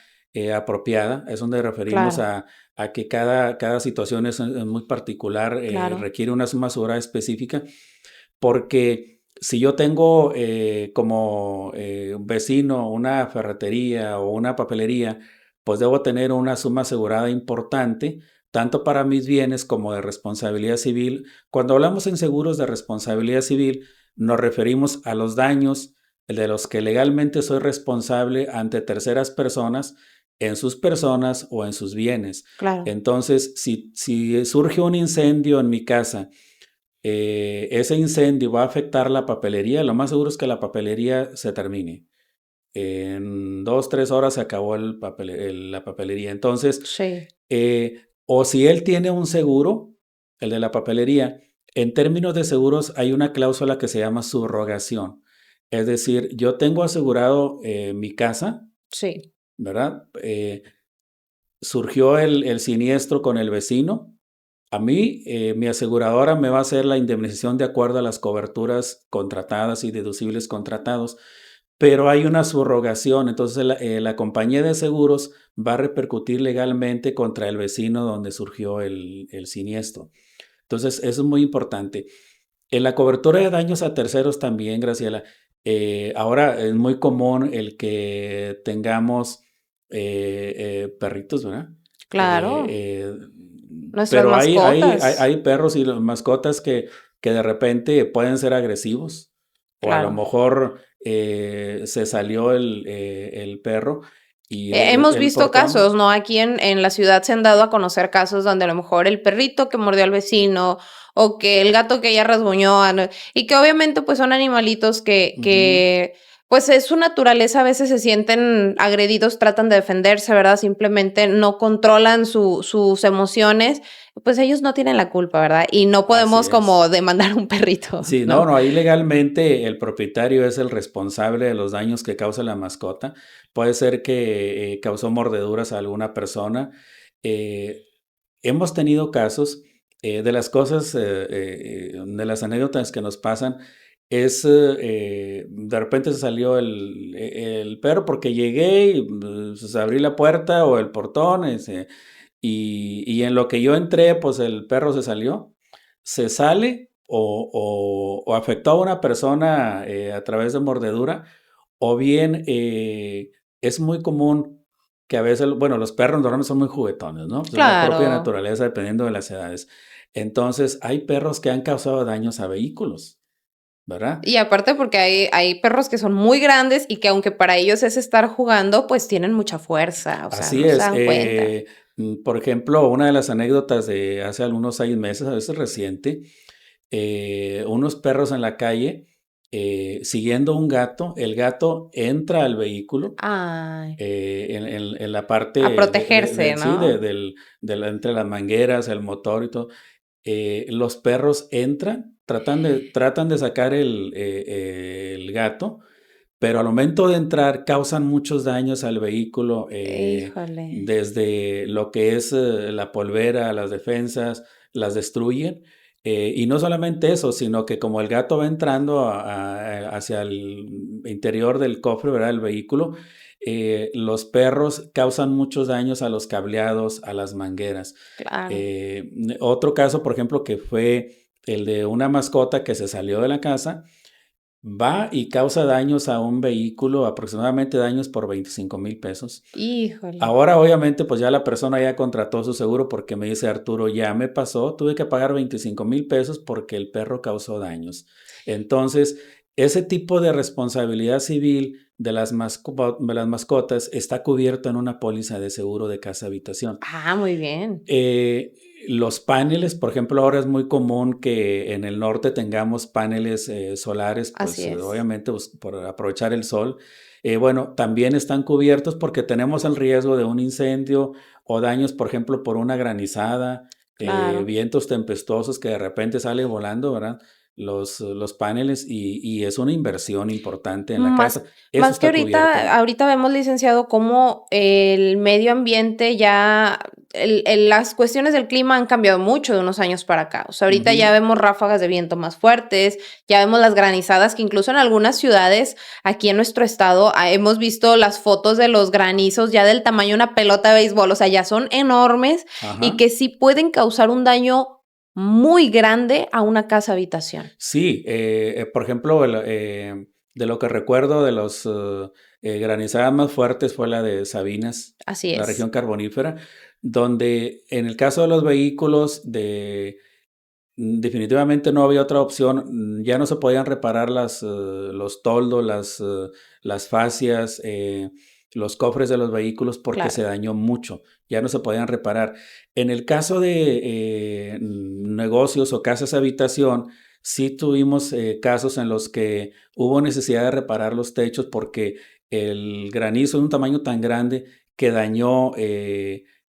apropiada. Es donde referimos claro, a que cada situación es muy particular, claro. requiere una suma asegurada específica, porque si yo tengo como un vecino una ferretería o una papelería, pues debo tener una suma asegurada importante, tanto para mis bienes como de responsabilidad civil. Cuando hablamos en seguros de responsabilidad civil, nos referimos a los daños de los que legalmente soy responsable ante terceras personas, en sus personas o en sus bienes. Claro. Entonces, si surge un incendio en mi casa, ese incendio va a afectar la papelería, lo más seguro es que la papelería se termine. En 2, 3 horas se acabó la papelería. Entonces, Sí. o si él tiene un seguro, el de la papelería, en términos de seguros hay una cláusula que se llama subrogación. Es decir, yo tengo asegurado mi casa, Sí. ¿verdad? Surgió el siniestro con el vecino. A mí, mi aseguradora me va a hacer la indemnización de acuerdo a las coberturas contratadas y deducibles contratados, pero hay una subrogación. Entonces, la compañía de seguros va a repercutir legalmente contra el vecino donde surgió el siniestro. Entonces, eso es muy importante. En la cobertura de daños a terceros también, Graciela, ahora es muy común el que tengamos perritos, ¿verdad? Eh, Claro, eh, nuestras pero mascotas. hay perros y mascotas que de repente pueden ser agresivos, o a lo Claro, mejor se salió el perro. Y Hemos el visto portón, casos, ¿no? Aquí en la ciudad se han dado a conocer casos donde a lo mejor el perrito que mordió al vecino o que el gato que ella rasguñó, y que obviamente pues son animalitos ujú, pues es su naturaleza, a veces se sienten agredidos, tratan de defenderse, ¿verdad? Simplemente no controlan sus emociones, pues ellos no tienen la culpa, ¿verdad? Y no así podemos es. como demandar un perrito, Sí, no, ¿no? no, ahí legalmente el propietario es el responsable de los daños que causa la mascota. Puede ser que causó mordeduras a alguna persona. Eh, Hemos tenido casos de las cosas, de las anécdotas que nos pasan, es de repente se salió el perro porque llegué y pues, abrí la puerta o el portón y en lo que yo entré, pues el perro se salió, se sale o afectó a una persona a través de mordedura, o bien es muy común que a veces, bueno, los perros normalmente son muy juguetones, ¿no? Pues es la propia Claro. naturaleza dependiendo de las edades. Entonces, hay perros que han causado daños a vehículos, ¿verdad? Y aparte porque hay perros que son muy grandes y que aunque para ellos es estar jugando, pues tienen mucha fuerza, o sea, Así no se es. dan cuenta. Por ejemplo, una de las anécdotas de hace algunos 6 meses, a veces reciente, unos perros en la calle siguiendo un gato. El gato entra al vehículo Ay, en la parte a protegerse, sí, ¿no? entre las mangueras, el motor y todo. Los perros entran, tratan de sacar el gato, pero al momento de entrar causan muchos daños al vehículo, Híjole. desde lo que es la polvera, las defensas, las destruyen. Y no solamente eso, sino que como el gato va entrando hacia el interior del cofre, ¿verdad? El vehículo, los perros causan muchos daños a los cableados, a las mangueras. Claro. Otro caso, por ejemplo, que fue el de una mascota que se salió de la casa. Va y causa daños a un vehículo, aproximadamente daños por 25,000 pesos. Híjole. Ahora, obviamente, pues ya la persona ya contrató su seguro porque me dice Arturo, ya me pasó, tuve que pagar 25,000 pesos porque el perro causó daños. Entonces, ese tipo de responsabilidad civil de las mascotas está cubierto en una póliza de seguro de casa-habitación. Ah, muy bien. Eh, los paneles, por ejemplo, ahora es muy común que en el norte tengamos paneles solares, Así pues es. obviamente pues, por aprovechar el sol. Bueno, también están cubiertos porque tenemos el riesgo de un incendio o daños, por ejemplo, por una granizada, Claro. vientos tempestuosos que de repente sale volando, ¿verdad? Los paneles y es una inversión importante en la Más casa. Eso más que está cubierto. ahorita vemos, licenciado, cómo el medio ambiente ya las cuestiones del clima han cambiado mucho de unos años para acá. O sea, ahorita ya Ujú, vemos ráfagas de viento más fuertes, ya vemos las granizadas, que incluso en algunas ciudades aquí en nuestro estado, hemos visto las fotos de los granizos ya del tamaño de una pelota de béisbol, o sea, ya son enormes y ajá. que sí pueden causar un daño muy grande a una casa habitación. Sí, por ejemplo, de lo que recuerdo de los granizadas más fuertes fue la de Sabinas, Así la es. región carbonífera, donde en el caso de los vehículos, definitivamente no había otra opción, ya no se podían reparar los toldos, las fascias, los cofres de los vehículos porque se Claro. dañó mucho, ya no se podían reparar. En el caso de negocios o casas habitación, sí tuvimos casos en los que hubo necesidad de reparar los techos porque el granizo de un tamaño tan grande que dañó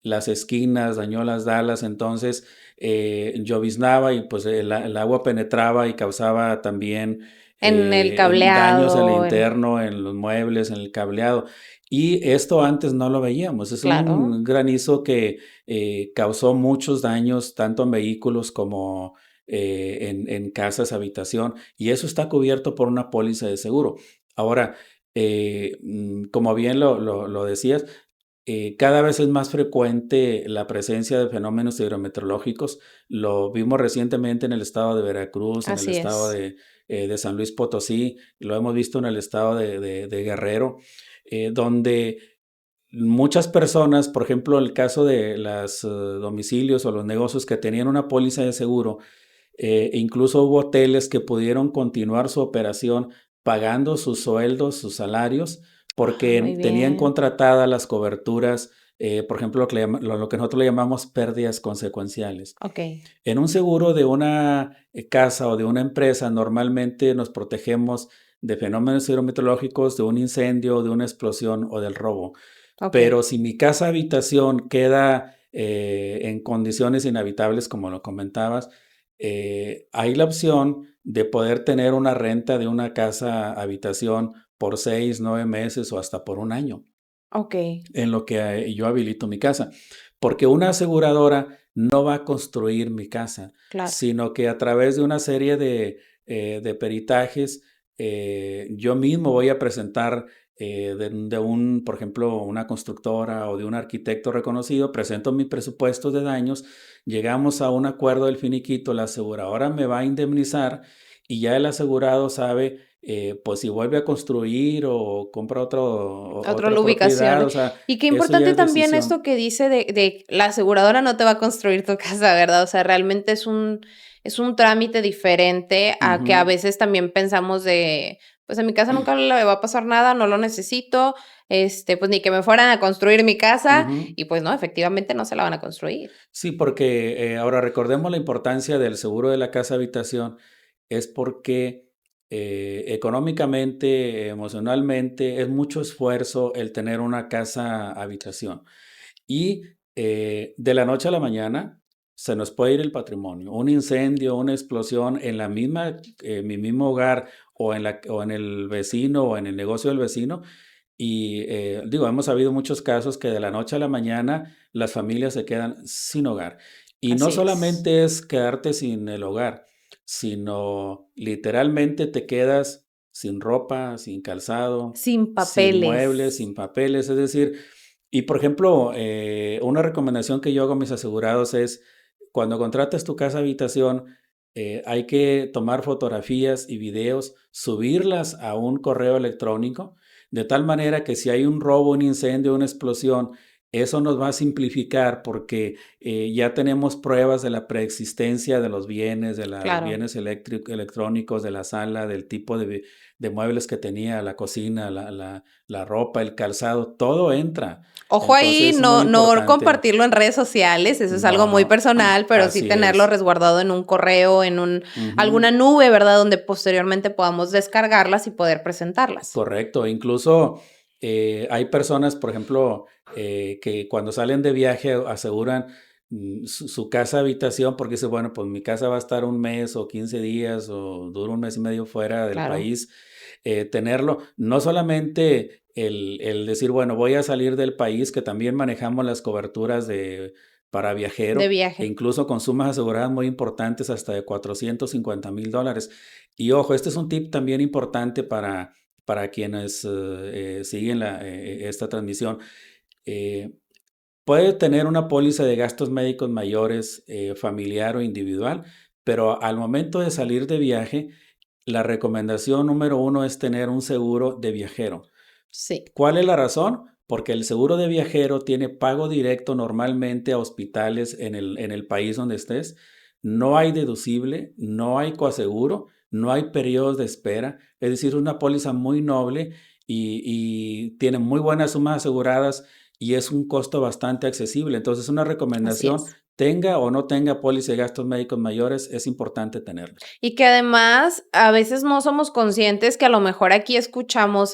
las esquinas, dañó las dalas, entonces lloviznaba y pues el agua penetraba y causaba también En el daños al cableado, interno, en los muebles, en el cableado. Y esto antes no lo veíamos. Es claro. un granizo que causó muchos daños tanto en vehículos como en casas, habitación, y eso está cubierto por una póliza de seguro. Ahora, como bien lo decías, cada vez es más frecuente la presencia de fenómenos hidrometeorológicos. Lo vimos recientemente en el estado de Veracruz, en el Así estado es. de San Luis Potosí, lo hemos visto en el estado de Guerrero, donde muchas personas, por ejemplo, el caso de los domicilios o los negocios que tenían una póliza de seguro, incluso hubo hoteles que pudieron continuar su operación pagando sus sueldos, sus salarios, porque Muy tenían bien. contratadas las coberturas, por ejemplo, lo que nosotros le llamamos pérdidas consecuenciales. Okey, En un seguro de una casa o de una empresa, normalmente nos protegemos de fenómenos hidrometeorológicos, de un incendio, de una explosión o del robo. okey. Pero si mi casa habitación queda en condiciones inhabitables, como lo comentabas, hay la opción de poder tener una renta de una casa habitación por 6, 9 meses o hasta por un año Okey, en lo que yo habilito mi casa. Porque una aseguradora no va a construir mi casa, claro. sino que a través de una serie de peritajes, yo mismo voy a presentar de un, por ejemplo, una constructora o de un arquitecto reconocido, presento mi presupuesto de daños, llegamos a un acuerdo del finiquito, la aseguradora me va a indemnizar y ya el asegurado sabe pues si vuelve a construir o compra Otra otra ubicación. propiedad, o sea, Y qué eso ya importante es también decisión. esto que dice de la aseguradora no te va a construir tu casa, ¿verdad? O sea, realmente es un trámite diferente a que a Ujú, veces también pensamos de, pues, en mi casa nunca le va a pasar nada, no lo necesito, pues, ni que me fueran a construir mi casa, ujú. y pues no, efectivamente no se la van a construir. Sí, porque ahora recordemos la importancia del seguro de la casa habitación, es porque económicamente, emocionalmente, es mucho esfuerzo el tener una casa habitación. Y de la noche a la mañana se nos puede ir el patrimonio. Un incendio, una explosión en mi mismo hogar o en el vecino o en el negocio del vecino. Y digo, hemos habido muchos casos que de la noche a la mañana las familias se quedan sin hogar. Y no Así es. solamente es quedarte sin el hogar, sino literalmente te quedas sin ropa, sin calzado, Sin sin muebles, papeles. sin papeles. Es decir, y por ejemplo, una recomendación que yo hago a mis asegurados es, cuando contratas tu casa habitación, hay que tomar fotografías y videos, subirlas a un correo electrónico, de tal manera que si hay un robo, un incendio, una explosión, eso nos va a simplificar porque ya tenemos pruebas de la preexistencia de los bienes, de los Claro. bienes electrónicos, de la sala, del tipo de muebles que tenía, la cocina, la ropa, el calzado, todo entra. Ojo ahí, Entonces es muy no importante. compartirlo en redes sociales, eso es algo No, muy no, personal, pero sí así tenerlo es. resguardado en un correo, en alguna Ujú. nube, ¿verdad? Donde posteriormente podamos descargarlas y poder presentarlas. Correcto, incluso hay personas, por ejemplo, que cuando salen de viaje aseguran su casa habitación porque dice, bueno, pues mi casa va a estar un mes o 15 días o dura un mes y medio fuera del Claro, país. Tenerlo, no solamente el decir, bueno, voy a salir del país, que también manejamos las coberturas para de viajero e viaje. incluso con sumas aseguradas muy importantes hasta de $450,000. Y ojo, este es un tip también importante para quienes siguen esta transmisión. Eh, Puede tener una póliza de gastos médicos mayores, familiar o individual, pero al momento de salir de viaje, la recomendación número uno es tener un seguro de viajero. Sí, ¿Cuál es la razón? Porque el seguro de viajero tiene pago directo normalmente a hospitales en el país donde estés. No hay deducible, no hay coaseguro, no hay periodos de espera. Es decir, una póliza muy noble y tiene muy buenas sumas aseguradas y es un costo bastante accesible. Entonces, una así recomendación, es. tenga o no tenga póliza de gastos médicos mayores, es importante tenerlos. Y que además a veces no somos conscientes que a lo mejor aquí escuchamos,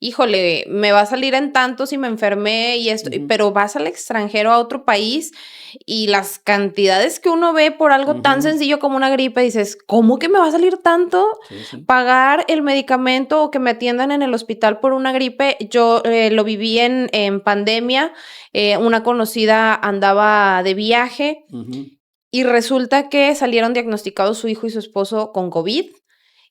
híjole, me va a salir en tanto si me enfermé y esto, Ujú, pero vas al extranjero a otro país y las cantidades que uno ve por algo tan ujú. sencillo como una gripe, dices, ¿cómo que me va a salir tanto? Sí, sí. Pagar el medicamento o que me atiendan en el hospital por una gripe. Yo lo viví en pandemia, una conocida andaba de viaje Ujú. y resulta que salieron diagnosticados su hijo y su esposo con COVID,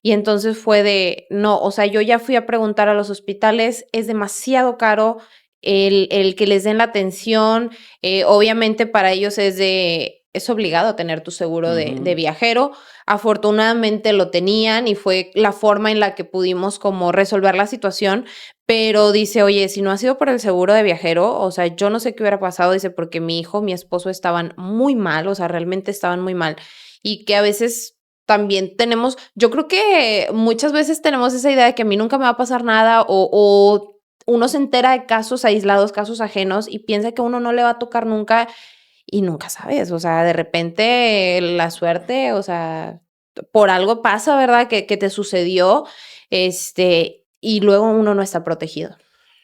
y entonces fue de, no, o sea, yo ya fui a preguntar a los hospitales, es demasiado caro el que les den la atención, obviamente para ellos es obligado tener tu seguro de Ujú. viajero. Afortunadamente lo tenían y fue la forma en la que pudimos como resolver la situación, pero dice: "Oye, si no ha sido por el seguro de viajero, o sea, yo no sé qué hubiera pasado", dice, porque mi hijo, mi esposo estaban muy mal, o sea, realmente estaban muy mal, y que a veces también tenemos, yo creo que muchas veces tenemos esa idea de que a mí nunca me va a pasar nada o uno se entera de casos aislados, casos ajenos y piensa que a uno no le va a tocar nunca y nunca sabes, o sea, de repente la suerte, o sea, por algo pasa, ¿verdad? Que te sucedió, y luego uno no está protegido.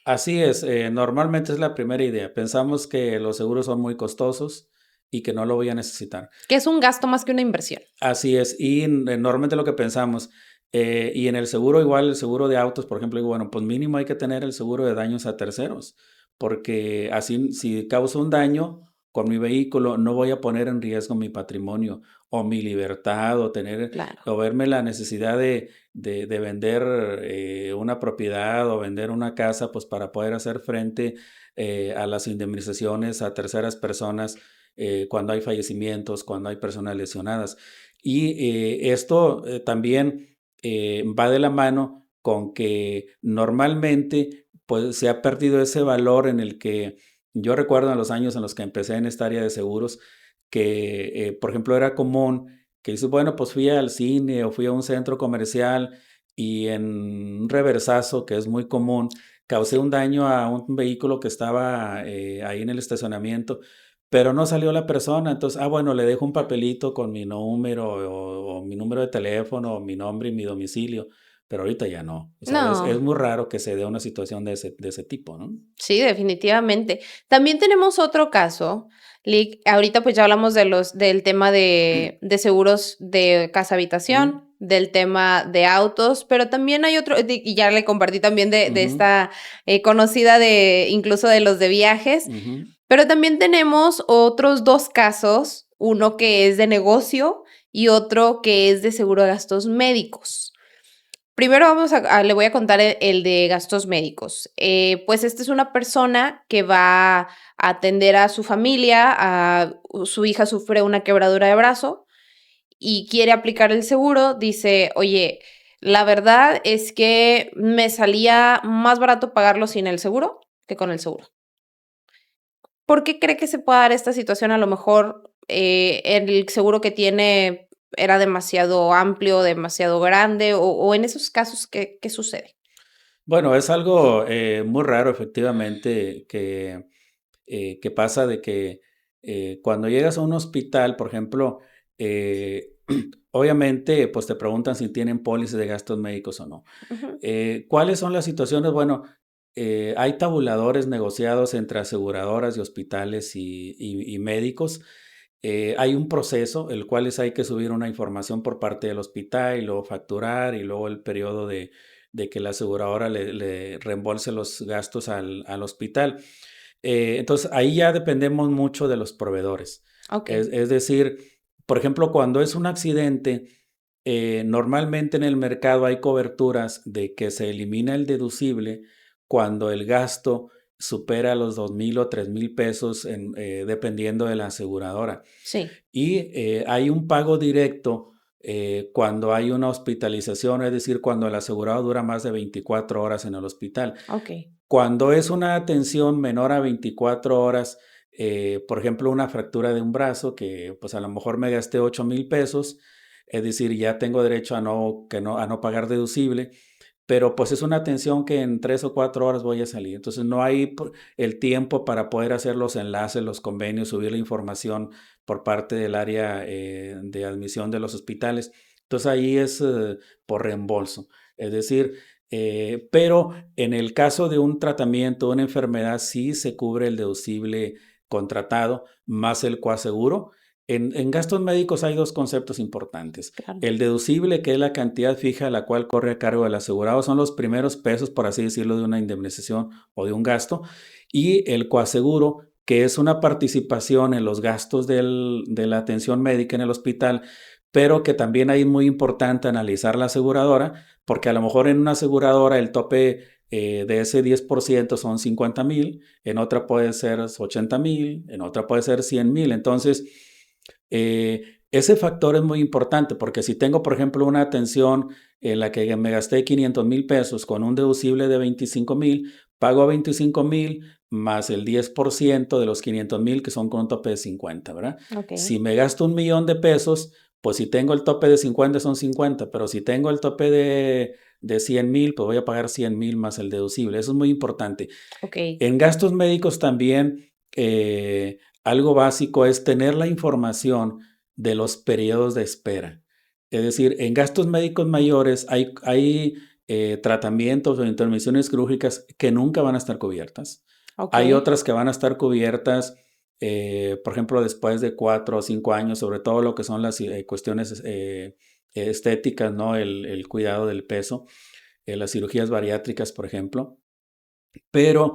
Así es, normalmente es la primera idea. Pensamos que los seguros son muy costosos y que no lo voy a necesitar. Que es un gasto más que una inversión. Así es, y normalmente lo que pensamos, y en el seguro igual, el seguro de autos, por ejemplo, digo, bueno, pues mínimo hay que tener el seguro de daños a terceros, porque así si causo un daño con mi vehículo, no voy a poner en riesgo mi patrimonio o mi libertad o tener Claro. o verme la necesidad de vender una propiedad o vender una casa, pues para poder hacer frente a las indemnizaciones a terceras personas cuando hay fallecimientos, cuando hay personas lesionadas. Y esto también va de la mano con que normalmente pues, se ha perdido ese valor en el que yo recuerdo en los años en los que empecé en esta área de seguros que, por ejemplo, era común que dices, bueno, pues fui al cine o fui a un centro comercial y en un reversazo, que es muy común, causé un Sí. daño a un vehículo que estaba ahí en el estacionamiento, pero no salió la persona. Entonces, bueno, le dejo un papelito con mi número o mi número de teléfono, o mi nombre y mi domicilio, pero ahorita ya no. O sea, es No. muy raro que se dé una situación de ese tipo, ¿no? Sí, definitivamente. También tenemos otro caso, Lick, ahorita pues ya hablamos del tema de seguros de casa Ujú, habitación, del tema de autos, pero también hay otro, y ya le compartí también de ujú, esta conocida de incluso de los de viajes, ujú. pero también tenemos otros dos casos, uno que es de negocio y otro que es de seguro de gastos médicos. Primero vamos le voy a contar el de gastos médicos. Pues, esta es una persona que va a atender a su familia, su hija sufre una quebradura de brazo y quiere aplicar el seguro. Dice: "Oye, la verdad es que me salía más barato pagarlo sin el seguro que con el seguro". ¿Por qué cree que se pueda dar esta situación? A lo mejor, el seguro que tiene era demasiado amplio, demasiado grande, o en esos casos, ¿qué sucede? Bueno, es algo muy raro, efectivamente, que pasa de que cuando llegas a un hospital, por ejemplo, obviamente, pues te preguntan si tienen póliza de gastos médicos o no. Ujú. ¿Cuáles son las situaciones? Bueno, hay tabuladores negociados entre aseguradoras y hospitales y médicos. Hay un proceso, el cual hay que subir una información por parte del hospital y luego facturar y luego el periodo de que la aseguradora le reembolse los gastos al hospital. Entonces, ahí ya dependemos mucho de los proveedores. Okey. Es decir, por ejemplo, cuando es un accidente, normalmente en el mercado hay coberturas de que se elimina el deducible cuando el gasto supera los 2,000 o 3,000 pesos dependiendo de la aseguradora. Sí. Y hay un pago directo cuando hay una hospitalización, es decir, cuando el asegurado dura más de 24 horas en el hospital. Okey. Cuando es una atención menor a 24 horas, por ejemplo, una fractura de un brazo que pues a lo mejor me gasté 8,000 pesos, es decir, ya tengo derecho a no pagar deducible, pero pues es una atención que en 3 o 4 horas voy a salir. Entonces no hay el tiempo para poder hacer los enlaces, los convenios, subir la información por parte del área de admisión de los hospitales. Entonces ahí es por reembolso. Es decir, pero en el caso de un tratamiento, una enfermedad, sí se cubre el deducible contratado más el coaseguro. En gastos médicos hay dos conceptos importantes. Claro. El deducible, que es la cantidad fija a la cual corre a cargo del asegurado, son los primeros pesos, por así decirlo, de una indemnización o de un gasto. Y el coaseguro, que es una participación en los gastos de la atención médica en el hospital, pero que también hay muy importante analizar la aseguradora, porque a lo mejor en una aseguradora el tope de ese 10% son 50,000, en otra puede ser 80,000, en otra puede ser 100,000. Entonces, ese factor es muy importante porque si tengo, por ejemplo, una atención en la que me gasté 500,000 pesos con un deducible de 25,000, pago 25,000 más el 10% de los 500,000 que son con un tope de 50, ¿verdad? Okey. Si me gasto 1,000,000 de pesos, pues si tengo el tope de 50 son 50, pero si tengo el tope de 100,000, pues voy a pagar 100,000 más el deducible. Eso es muy importante. Okey. En gastos médicos también, algo básico es tener la información de los periodos de espera. Es decir, en gastos médicos mayores hay tratamientos o intervenciones quirúrgicas que nunca van a estar cubiertas. Hay Okey. otras que van a estar cubiertas, por ejemplo, después de 4 o 5 años, sobre todo lo que son las cuestiones estéticas, ¿no? El cuidado del peso, las cirugías bariátricas, por ejemplo. Pero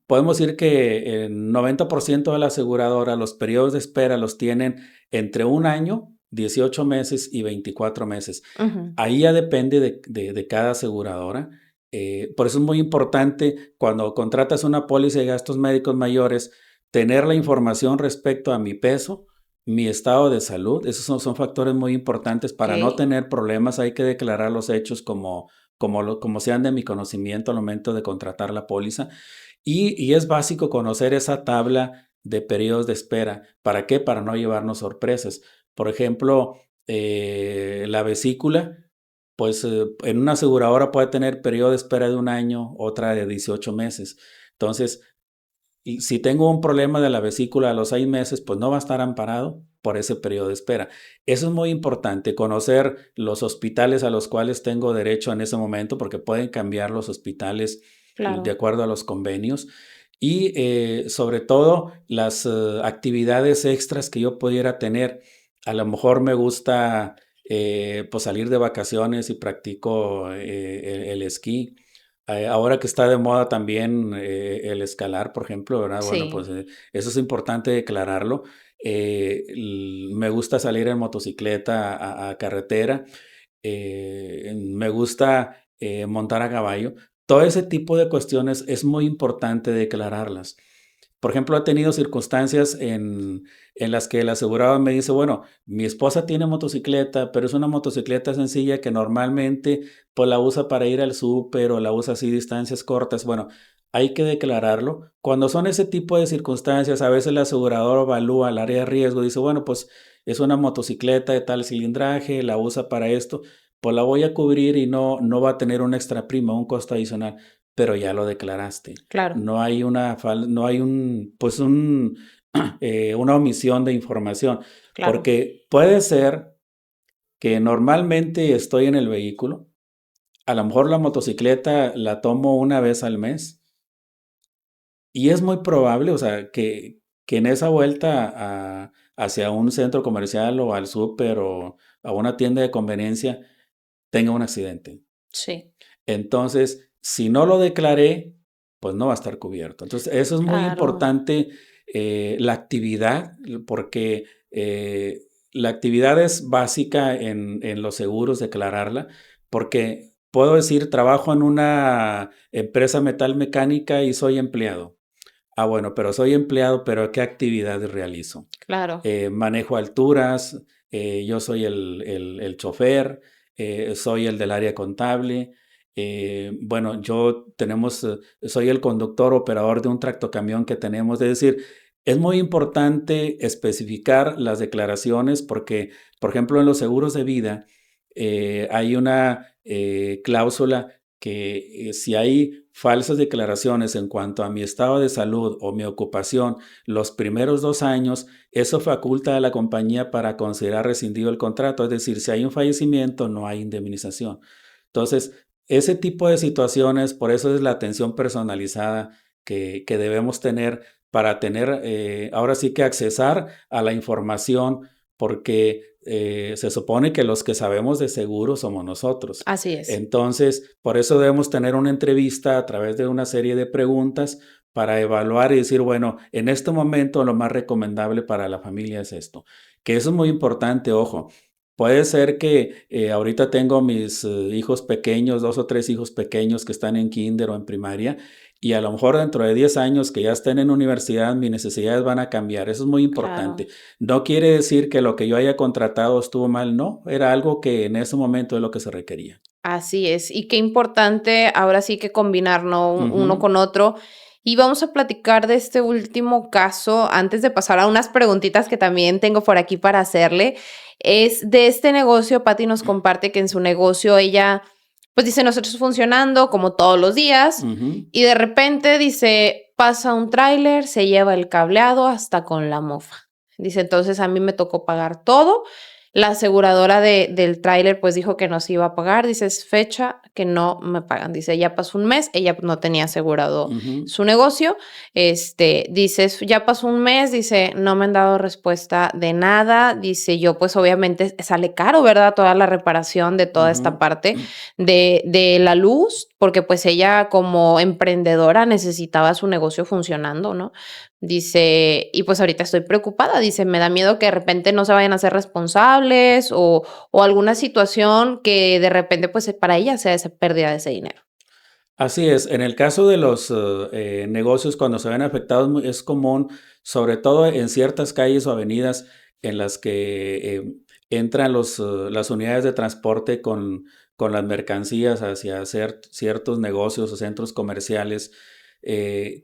podemos decir que el 90% de la aseguradora, los periodos de espera los tienen entre 1 año, 18 meses y 24 meses. Ujú. Ahí ya depende de cada aseguradora. Por eso es muy importante cuando contratas una póliza de gastos médicos mayores, tener la información respecto a mi peso, mi estado de salud. Esos son factores muy importantes para no Okey. tener problemas. Hay que declarar los hechos como sean de mi conocimiento al momento de contratar la póliza. Y es básico conocer esa tabla de periodos de espera. ¿Para qué? Para no llevarnos sorpresas. Por ejemplo, la vesícula, pues en una aseguradora puede tener periodo de espera de 1 año, otra de 18 meses. Entonces, y si tengo un problema de la vesícula a los 6 meses, pues no va a estar amparado por ese periodo de espera. Eso es muy importante, conocer los hospitales a los cuales tengo derecho en ese momento, porque pueden cambiar los hospitales de Claro. acuerdo a los convenios. Y sobre todo las actividades extras que yo pudiera tener. A lo mejor me gusta pues salir de vacaciones y practico el esquí. Ahora que está de moda también el escalar, por ejemplo, ¿verdad? Bueno, Sí. pues eso es importante declararlo. Me gusta salir en motocicleta a carretera. Me gusta montar a caballo. Todo ese tipo de cuestiones es muy importante declararlas. Por ejemplo, he tenido circunstancias en las que el asegurado me dice, bueno, mi esposa tiene motocicleta, pero es una motocicleta sencilla que normalmente pues la usa para ir al súper o la usa así distancias cortas. Bueno, hay que declararlo. Cuando son ese tipo de circunstancias, a veces el asegurador evalúa el área de riesgo, dice, bueno, pues es una motocicleta de tal cilindraje, la usa para esto, pues la voy a cubrir y no va a tener un extra prima, un costo adicional, pero ya lo declaraste. Claro. No hay una omisión de información, Claro. porque puede ser que normalmente estoy en el vehículo, a lo mejor la motocicleta la tomo una vez al mes y es muy probable, o sea, que en esa vuelta hacia un centro comercial o al súper o a una tienda de conveniencia tenga un accidente. Sí. Entonces, si no lo declaré, pues no va a estar cubierto. Entonces, eso es muy Claro. importante, la actividad, porque la actividad es básica en los seguros, declararla, porque puedo decir, trabajo en una empresa metalmecánica y soy empleado. Ah, bueno, pero soy empleado, pero ¿qué actividades realizo? Claro. Manejo alturas, yo soy el chofer, soy el del área contable. Bueno, soy el conductor operador de un tractocamión que tenemos. Es decir, es muy importante especificar las declaraciones porque, por ejemplo, en los seguros de vida hay una cláusula que si hay falsas declaraciones en cuanto a mi estado de salud o mi ocupación los primeros 2 años, eso faculta a la compañía para considerar rescindido el contrato. Es decir, si hay un fallecimiento, no hay indemnización. Entonces, ese tipo de situaciones, por eso es la atención personalizada que debemos tener para tener, ahora sí que accesar a la información, porque se supone que los que sabemos de seguro somos nosotros. Así es. Entonces, por eso debemos tener una entrevista a través de una serie de preguntas para evaluar y decir, bueno, en este momento lo más recomendable para la familia es esto. Que eso es muy importante, ojo. Puede ser que ahorita tengo mis hijos pequeños, 2 o 3 hijos pequeños que están en kinder o en primaria, y a lo mejor dentro de 10 años que ya estén en universidad, mis necesidades van a cambiar. Eso es muy Claro. importante. No quiere decir que lo que yo haya contratado estuvo mal, no, era algo que en ese momento es lo que se requería. Así es. Y qué importante ahora sí que combinar, ¿no? Uno Ujú, con otro. Y vamos a platicar de este último caso antes de pasar a unas preguntitas que también tengo por aquí para hacerle. Es de este negocio, Patty nos comparte que en su negocio ella, pues dice, nosotros funcionando como todos los días Ujú. y de repente dice, pasa un tráiler, se lleva el cableado hasta con la mofa. Dice, entonces a mí me tocó pagar todo. La aseguradora del tráiler pues dijo que no se iba a pagar. Dice, es fecha que no me pagan. Dice, ya pasó un mes, ella no tenía asegurado Ujú. su negocio. Dice, ya pasó un mes, dice, no me han dado respuesta de nada. Dice, yo pues obviamente sale caro, ¿verdad? Toda la reparación de toda esta Ujú. parte de la luz, porque pues ella como emprendedora necesitaba su negocio funcionando, ¿no? Dice, y pues ahorita estoy preocupada, dice, me da miedo que de repente no se vayan a ser responsables o alguna situación que de repente pues para ella sea esa pérdida de ese dinero. Así es, en el caso de los negocios cuando se ven afectados es común, sobre todo en ciertas calles o avenidas en las que entran las unidades de transporte con las mercancías hacia hacer ciertos negocios o centros comerciales,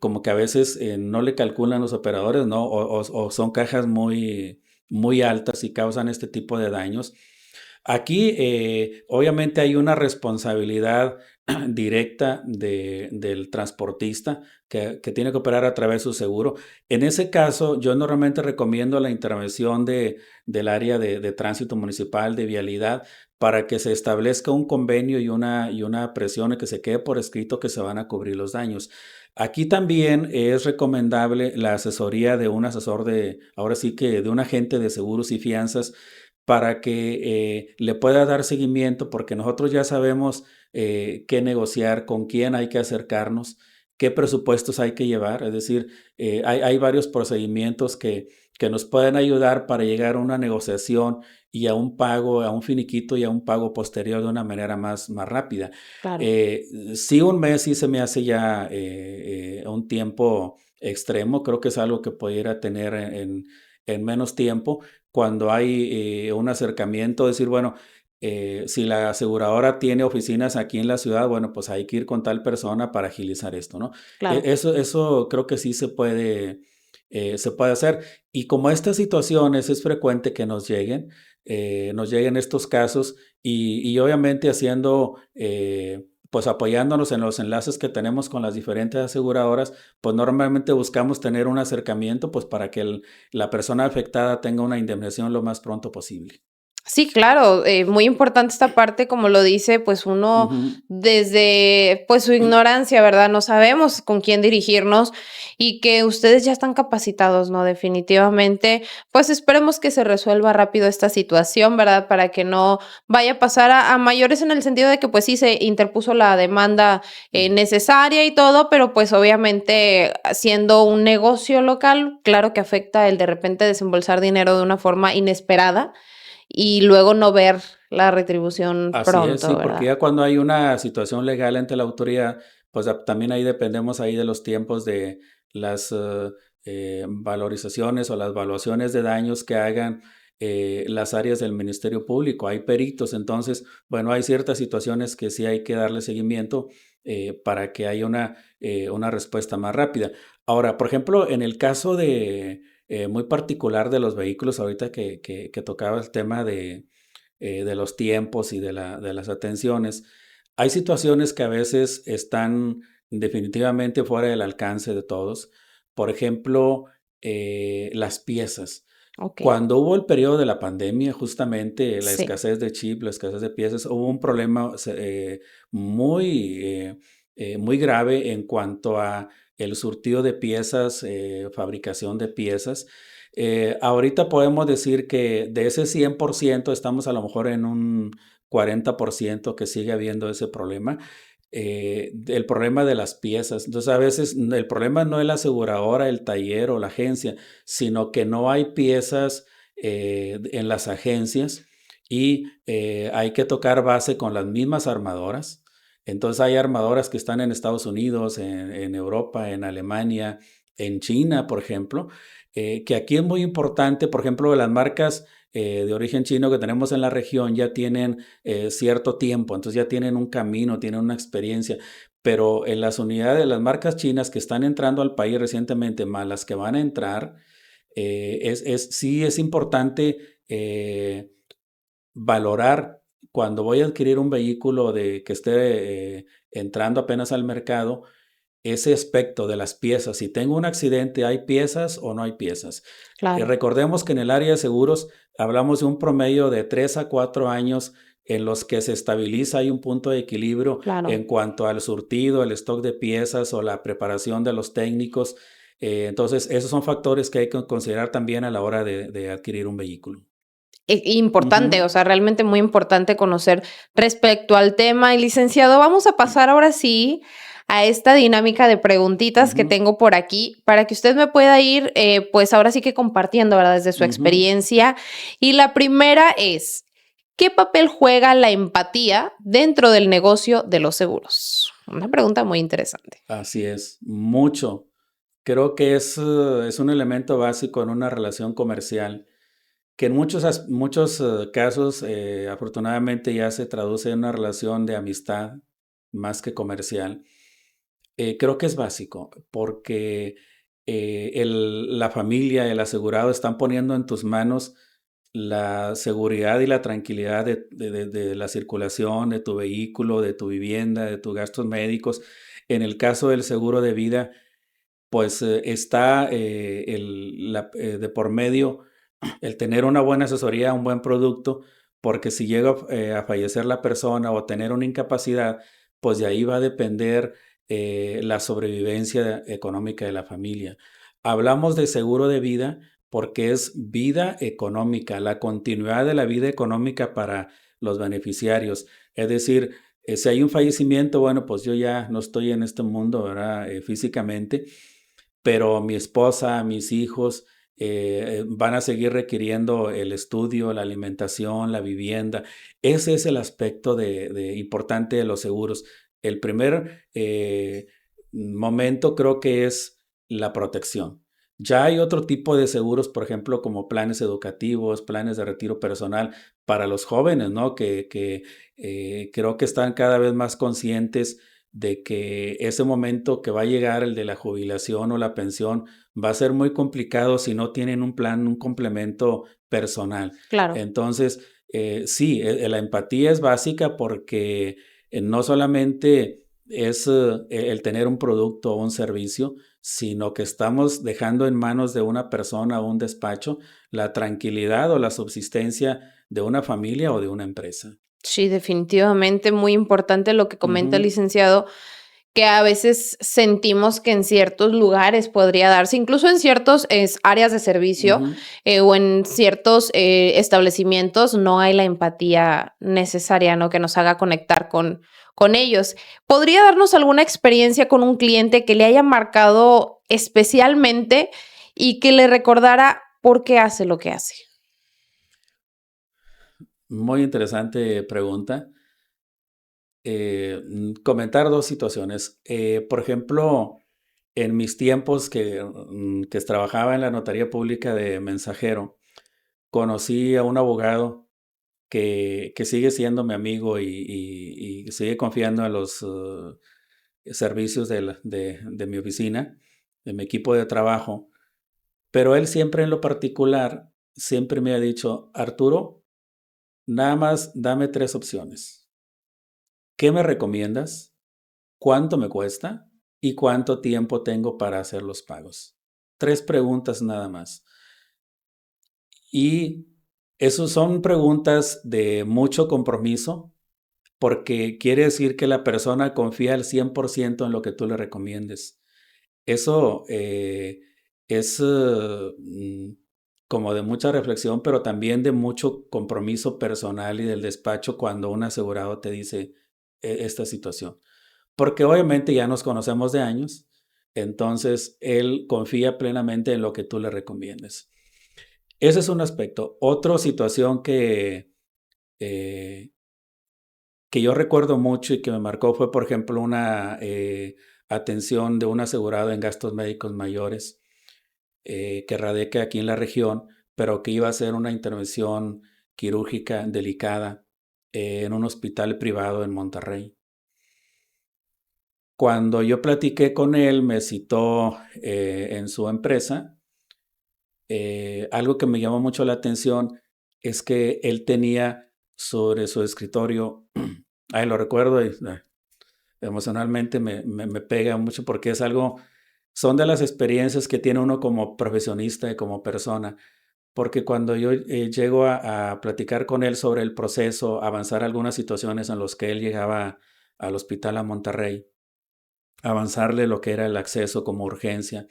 como que a veces no le calculan los operadores, ¿no? O son cajas muy altas y causan este tipo de daños. Aquí, obviamente, hay una responsabilidad directa del transportista que tiene que operar a través de su seguro. En ese caso, yo normalmente recomiendo la intervención del área de tránsito municipal, de vialidad, para que se establezca un convenio y una presión que se quede por escrito que se van a cubrir los daños. Aquí también es recomendable la asesoría de un asesor ahora sí que de un agente de seguros y fianzas para que le pueda dar seguimiento, porque nosotros ya sabemos qué negociar, con quién hay que acercarnos, qué presupuestos hay que llevar. Es decir, hay varios procedimientos que nos pueden ayudar para llegar a una negociación y a un pago, a un finiquito y a un pago posterior de una manera más rápida. Claro. Eh, sí, un mes sí se me hace ya un tiempo extremo. Creo que es algo que pudiera tener en menos tiempo cuando hay un acercamiento, decir, bueno, si la aseguradora tiene oficinas aquí en la ciudad, bueno, pues hay que ir con tal persona para agilizar esto, ¿no? Claro. Eso creo que sí se puede hacer. Y como estas situaciones es frecuente que nos lleguen estos casos y obviamente haciendo, pues apoyándonos en los enlaces que tenemos con las diferentes aseguradoras, pues normalmente buscamos tener un acercamiento, pues para que la persona afectada tenga una indemnización lo más pronto posible. Sí, claro, muy importante esta parte, como lo dice, pues uno Ujú. desde pues su ignorancia, ¿verdad? No sabemos con quién dirigirnos y que ustedes ya están capacitados, ¿no? Definitivamente, pues esperemos que se resuelva rápido esta situación, ¿verdad? Para que no vaya a pasar a mayores en el sentido de que pues sí se interpuso la demanda necesaria y todo, pero pues obviamente siendo un negocio local, claro que afecta el de repente desembolsar dinero de una forma inesperada y luego no ver la retribución Así es, sí, pronto, porque ¿verdad? ya cuando hay una situación legal ante la autoridad, pues también ahí dependemos ahí de los tiempos de las valorizaciones o las evaluaciones de daños que hagan las áreas del Ministerio Público. Hay peritos, entonces, bueno, hay ciertas situaciones que sí hay que darle seguimiento para que haya una respuesta más rápida. Ahora, por ejemplo, en el caso muy particular de los vehículos, ahorita que tocaba el tema de los tiempos y de las atenciones. Hay situaciones que a veces están definitivamente fuera del alcance de todos. Por ejemplo, las piezas. Okey. Cuando hubo el periodo de la pandemia, justamente la Sí, escasez de chip, la escasez de piezas, hubo un problema muy grave en cuanto a el surtido de piezas, fabricación de piezas. Ahorita podemos decir que de ese 100% estamos a lo mejor en un 40% que sigue habiendo ese problema, el problema de las piezas. Entonces, a veces el problema no es la aseguradora, el taller o la agencia, sino que no hay piezas en las agencias y hay que tocar base con las mismas armadoras. Entonces, hay armadoras que están en Estados Unidos, en Europa, en Alemania, en China, por ejemplo, que aquí es muy importante, por ejemplo, las marcas de origen chino que tenemos en la región ya tienen cierto tiempo, entonces ya tienen un camino, tienen una experiencia, pero en las unidades de las marcas chinas que están entrando al país recientemente, más las que van a entrar, sí es importante valorar cuando voy a adquirir un vehículo que esté entrando apenas al mercado, ese aspecto de las piezas. Si tengo un accidente, ¿hay piezas o no hay piezas? Claro. Recordemos que en el área de seguros hablamos de un promedio de 3 a 4 años en los que se estabiliza, hay un punto de equilibrio Claro. en cuanto al surtido, el stock de piezas o la preparación de los técnicos. Entonces, esos son factores que hay que considerar también a la hora de adquirir un vehículo. Importante, o Ujú, sea, realmente muy importante conocer respecto al tema. Y licenciado, vamos a pasar ahora sí a esta dinámica de preguntitas que ujú, tengo por aquí para que usted me pueda ir, pues ahora sí que compartiendo, ¿verdad? Desde su ujú. experiencia. Y la primera es, ¿qué papel juega la empatía dentro del negocio de los seguros? Una pregunta muy interesante. Así es, mucho. Creo que es un elemento básico en una relación comercial que en muchos casos, afortunadamente ya se traduce en una relación de amistad más que comercial. Creo que es básico porque la familia, el asegurado están poniendo en tus manos la seguridad y la tranquilidad de la circulación de tu vehículo, de tu vivienda, de tus gastos médicos. En el caso del seguro de vida, pues está de por medio el tener una buena asesoría, un buen producto, porque si llega a fallecer la persona o tener una incapacidad, pues de ahí va a depender la sobrevivencia económica de la familia. Hablamos de seguro de vida porque es vida económica, la continuidad de la vida económica para los beneficiarios. Es decir, si hay un fallecimiento, bueno, pues yo ya no estoy en este mundo, ¿verdad? Físicamente, pero mi esposa, mis hijos van a seguir requiriendo el estudio, la alimentación, la vivienda. Ese es el aspecto importante de los seguros. El primer momento creo que es la protección. Ya hay otro tipo de seguros, por ejemplo, como planes educativos, planes de retiro personal para los jóvenes, ¿no? Que creo que están cada vez más conscientes de que ese momento que va a llegar, el de la jubilación o la pensión, va a ser muy complicado si no tienen un plan, un complemento personal. Claro. Entonces, sí, la empatía es básica porque no solamente es el tener un producto o un servicio, sino que estamos dejando en manos de una persona o un despacho la tranquilidad o la subsistencia de una familia o de una empresa. Sí, definitivamente muy importante lo que comenta el Ujú, licenciado, que a veces sentimos que en ciertos lugares podría darse, incluso en ciertos áreas de servicio ujú. o en ciertos establecimientos, no hay la empatía necesaria, ¿no? Que nos haga conectar con ellos. ¿Podría darnos alguna experiencia con un cliente que le haya marcado especialmente y que le recordara por qué hace lo que hace? Muy interesante pregunta. Comentar dos situaciones. Por ejemplo, en mis tiempos que trabajaba en la notaría pública de mensajero, conocí a un abogado que sigue siendo mi amigo y sigue confiando en los servicios de mi oficina, de mi equipo de trabajo. Pero él siempre en lo particular, siempre me ha dicho, Arturo, nada más dame tres opciones. ¿Qué me recomiendas? ¿Cuánto me cuesta? ¿Y cuánto tiempo tengo para hacer los pagos? Tres preguntas nada más. Y esas son preguntas de mucho compromiso porque quiere decir que la persona confía al 100% en lo que tú le recomiendes. Eso es como de mucha reflexión, pero también de mucho compromiso personal y del despacho cuando un asegurado te dice esta situación. Porque obviamente ya nos conocemos de años, entonces él confía plenamente en lo que tú le recomiendes. Ese es un aspecto. Otra situación eh, que yo recuerdo mucho y que me marcó fue, por ejemplo, una atención de un asegurado en gastos médicos mayores que radica aquí en la región, pero que iba a hacer una intervención quirúrgica delicada en un hospital privado en Monterrey. Cuando yo platiqué con él, me citó en su empresa. Algo que me llamó mucho la atención es que él tenía sobre su escritorio, ahí lo recuerdo y emocionalmente me pega mucho porque es algo, son de las experiencias que tiene uno como profesionista y como persona, porque cuando yo llego a platicar con él sobre el proceso, avanzar algunas situaciones en las que él llegaba al hospital a Monterrey, avanzarle lo que era el acceso como urgencia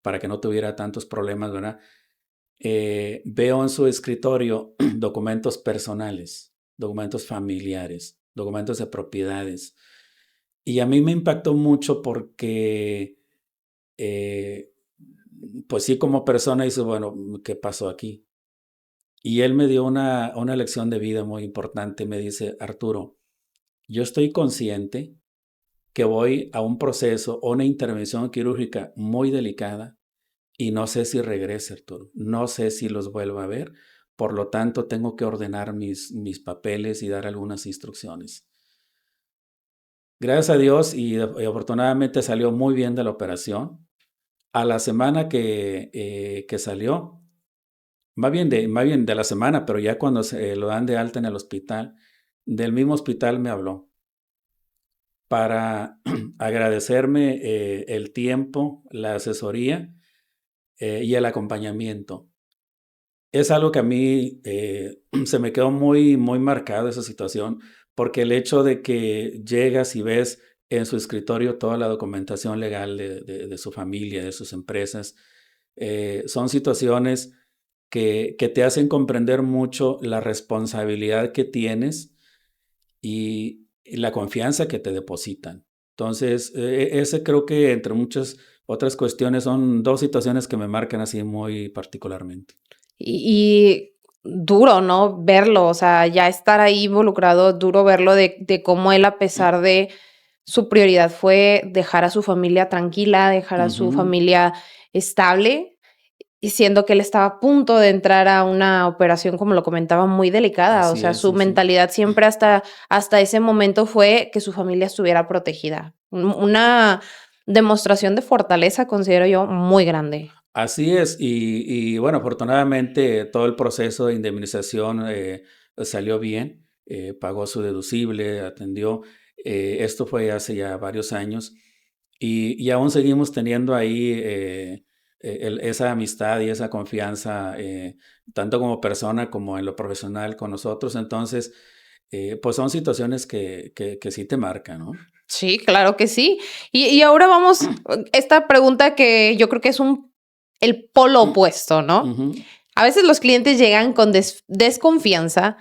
para que no tuviera tantos problemas, ¿verdad? Veo en su escritorio documentos personales, documentos familiares, documentos de propiedades. Y a mí me impactó mucho porque, eh, pues sí, como persona dice, bueno, ¿qué pasó aquí? Y él me dio una lección de vida muy importante. Me dice, Arturo, yo estoy consciente que voy a un proceso o una intervención quirúrgica muy delicada y no sé si regrese, Arturo. No sé si los vuelva a ver. Por lo tanto, tengo que ordenar mis papeles y dar algunas instrucciones. Gracias a Dios y afortunadamente salió muy bien de la operación. A la semana que salió, más bien de la semana, pero ya cuando se lo dan de alta en el hospital, del mismo hospital me habló para agradecerme el tiempo, la asesoría y el acompañamiento. Es algo que a mí se me quedó muy, muy marcado esa situación, porque el hecho de que llegas y ves en su escritorio toda la documentación legal de su familia, de sus empresas, son situaciones que te hacen comprender mucho la responsabilidad que tienes y la confianza que te depositan. Entonces, ese creo que entre muchas otras cuestiones son dos situaciones que me marcan así muy particularmente. Y duro, ¿no? Verlo, o sea, ya estar ahí involucrado, duro verlo de cómo él, a pesar de su prioridad fue dejar a su familia tranquila, dejar a su Ujú. familia estable, y siendo que él estaba a punto de entrar a una operación, como lo comentaba, muy delicada. O Así sea, es, su sí, sí. mentalidad siempre hasta ese momento fue que su familia estuviera protegida. Una demostración de fortaleza, considero yo, muy grande. Así es, y bueno, afortunadamente todo el proceso de indemnización salió bien, pagó su deducible, atendió. Esto fue hace ya varios años y aún seguimos teniendo ahí esa amistad y esa confianza, tanto como persona como en lo profesional con nosotros. Entonces, pues son situaciones que sí te marcan, ¿no? Sí, claro que sí. Y ahora vamos, esta pregunta que yo creo que es el polo opuesto, ¿no? Ujú. A veces los clientes llegan con desconfianza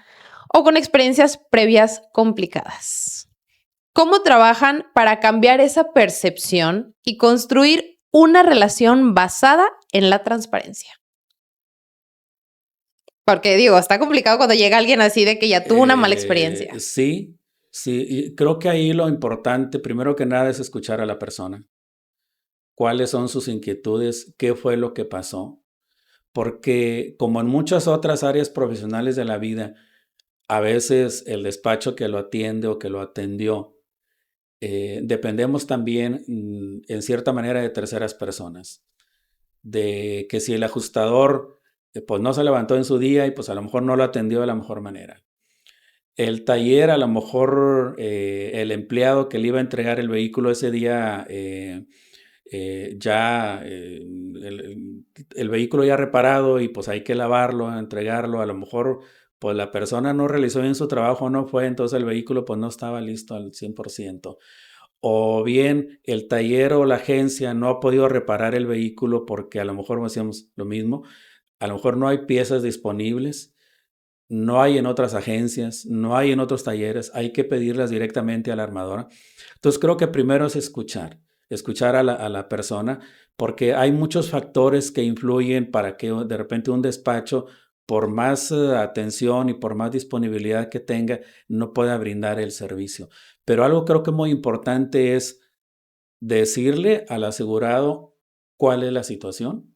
o con experiencias previas complicadas. ¿Cómo trabajan para cambiar esa percepción y construir una relación basada en la transparencia? Porque digo, está complicado cuando llega alguien así de que ya tuvo una mala experiencia. Sí, sí, y creo que ahí lo importante, primero que nada, es escuchar a la persona. ¿Cuáles son sus inquietudes? ¿Qué fue lo que pasó? Porque como en muchas otras áreas profesionales de la vida, a veces el despacho que lo atiende o que lo atendió, dependemos también en cierta manera de terceras personas. De que si el ajustador pues no se levantó en su día y pues a lo mejor no lo atendió de la mejor manera. El taller, a lo mejor el empleado que le iba a entregar el vehículo ese día, ya el vehículo ya reparado y pues hay que lavarlo, entregarlo. A lo mejor pues la persona no realizó bien su trabajo, no fue, entonces el vehículo pues no estaba listo al 100%. O bien el taller o la agencia no ha podido reparar el vehículo porque a lo mejor hacíamos lo mismo, a lo mejor no hay piezas disponibles, no hay en otras agencias, no hay en otros talleres, hay que pedirlas directamente a la armadora. Entonces creo que primero es escuchar a la persona, porque hay muchos factores que influyen para que de repente un despacho, por más atención y por más disponibilidad que tenga, no pueda brindar el servicio. Pero algo creo que muy importante es decirle al asegurado cuál es la situación,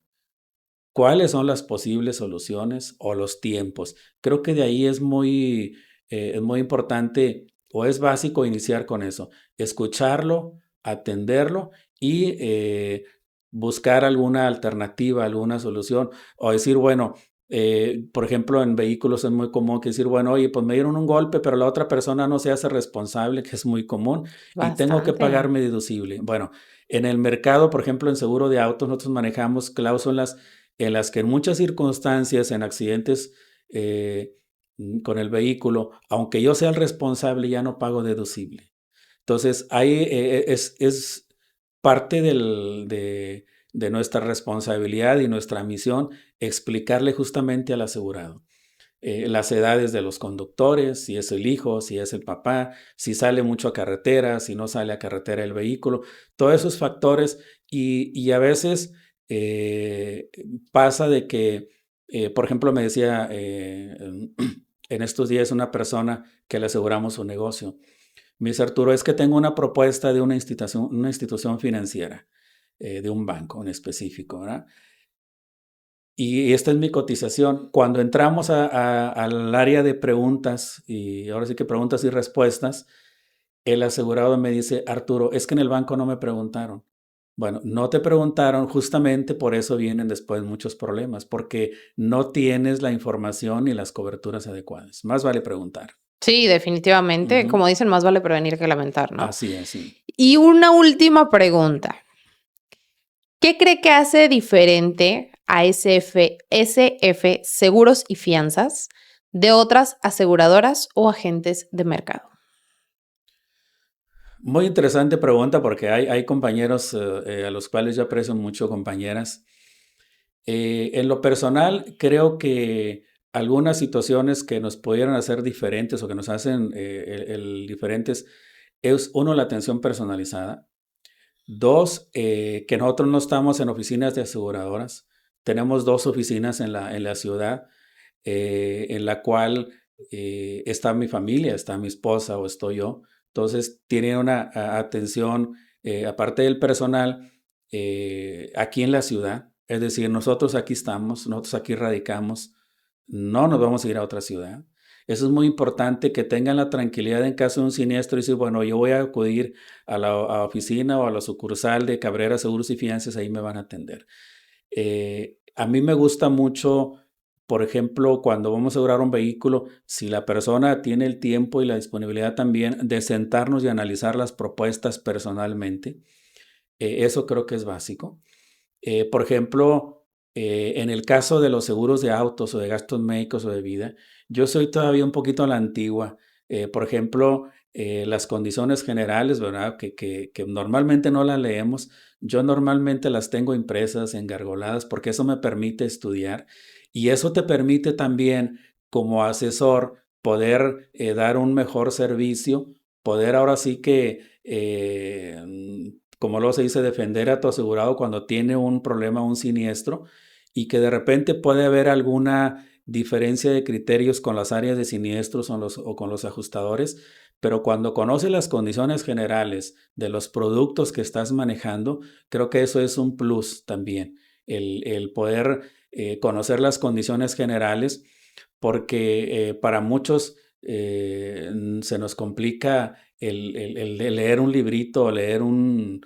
cuáles son las posibles soluciones o los tiempos. Creo que de ahí es muy importante o es básico iniciar con eso, escucharlo, atenderlo y buscar alguna alternativa, alguna solución, o decir, bueno, por ejemplo, en vehículos es muy común que decir, bueno, oye, pues me dieron un golpe, pero la otra persona no se hace responsable, que es muy común, y tengo que pagar Bastante. mi deducible. Bueno, en el mercado, por ejemplo, en seguro de autos, nosotros manejamos cláusulas en las que en muchas circunstancias, en accidentes con el vehículo, aunque yo sea el responsable, ya no pago deducible. Entonces, ahí es parte de nuestra responsabilidad y nuestra misión explicarle justamente al asegurado las edades de los conductores, si es el hijo, si es el papá, si sale mucho a carretera, si no sale a carretera el vehículo, todos esos factores y a veces eh, pasa de que, por ejemplo, me decía en estos días una persona que le aseguramos su negocio. Me dice Arturo, es que tengo una propuesta de una institución financiera, de un banco en específico, ¿verdad? Y esta es mi cotización. Cuando entramos al área de preguntas, y ahora sí que preguntas y respuestas, el asegurado me dice, Arturo, es que en el banco no me preguntaron. Bueno, no te preguntaron, justamente por eso vienen después muchos problemas, porque no tienes la información y las coberturas adecuadas. Más vale preguntar. Sí, definitivamente, Ujú. como dicen, más vale prevenir que lamentar, ¿no? Así es, sí. Y una última pregunta. ¿Qué cree que hace diferente a SF Seguros y Fianzas de otras aseguradoras o agentes de mercado? Muy interesante pregunta porque hay compañeros a los cuales yo aprecio mucho, compañeras. En lo personal, creo que algunas situaciones que nos pudieran hacer diferentes o que nos hacen diferentes es, uno, la atención personalizada. Dos, que nosotros no estamos en oficinas de aseguradoras. Tenemos dos oficinas en la ciudad, en la cual está mi familia, está mi esposa o estoy yo. Entonces, tiene una atención, aparte del personal, aquí en la ciudad. Es decir, nosotros aquí estamos, nosotros aquí radicamos, no nos vamos a ir a otra ciudad. Eso es muy importante, que tengan la tranquilidad en caso de un siniestro y decir, bueno, yo voy a acudir a la oficina o a la sucursal de Cabrera Seguros y Fianzas, ahí me van a atender. A mí me gusta mucho, por ejemplo, cuando vamos a asegurar un vehículo, si la persona tiene el tiempo y la disponibilidad también de sentarnos y analizar las propuestas personalmente. Eso creo que es básico. Por ejemplo, en el caso de los seguros de autos o de gastos médicos o de vida, yo soy todavía un poquito a la antigua. Por ejemplo, las condiciones generales, ¿verdad? Que normalmente no las leemos. Yo normalmente las tengo impresas, engargoladas, porque eso me permite estudiar y eso te permite también como asesor poder dar un mejor servicio, poder ahora sí que como luego se dice, defender a tu asegurado cuando tiene un problema, un siniestro, y que de repente puede haber alguna diferencia de criterios con las áreas de siniestros o con los ajustadores, pero cuando conoces las condiciones generales de los productos que estás manejando, creo que eso es un plus también, el poder conocer las condiciones generales, porque para muchos se nos complica el leer un librito o leer un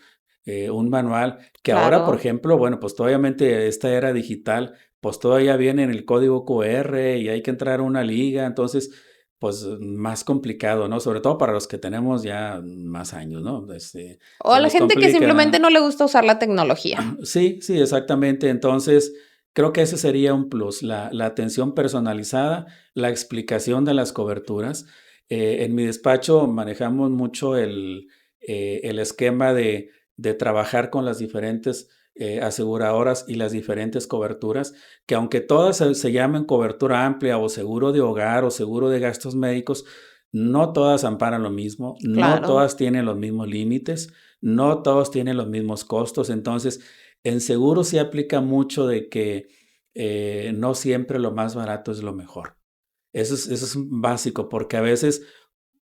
manual, que ahora, por Claro. ejemplo, bueno, pues obviamente esta era digital, pues todavía viene en el código QR y hay que entrar a una liga, entonces, pues más complicado, ¿no? Sobre todo para los que tenemos ya más años, ¿no? O a Se la nos gente que simplemente complica. no le gusta usar la tecnología. Sí, sí, exactamente. Entonces, creo que ese sería un plus, la atención personalizada, la explicación de las coberturas. En mi despacho manejamos mucho el esquema de trabajar con las diferentes aseguradoras y las diferentes coberturas, que aunque todas se llamen cobertura amplia o seguro de hogar o seguro de gastos médicos, no todas amparan lo mismo, no Claro. todas tienen los mismos límites, no todos tienen los mismos costos. Entonces, en seguro sí aplica mucho de que no siempre lo más barato es lo mejor. Eso es básico, porque a veces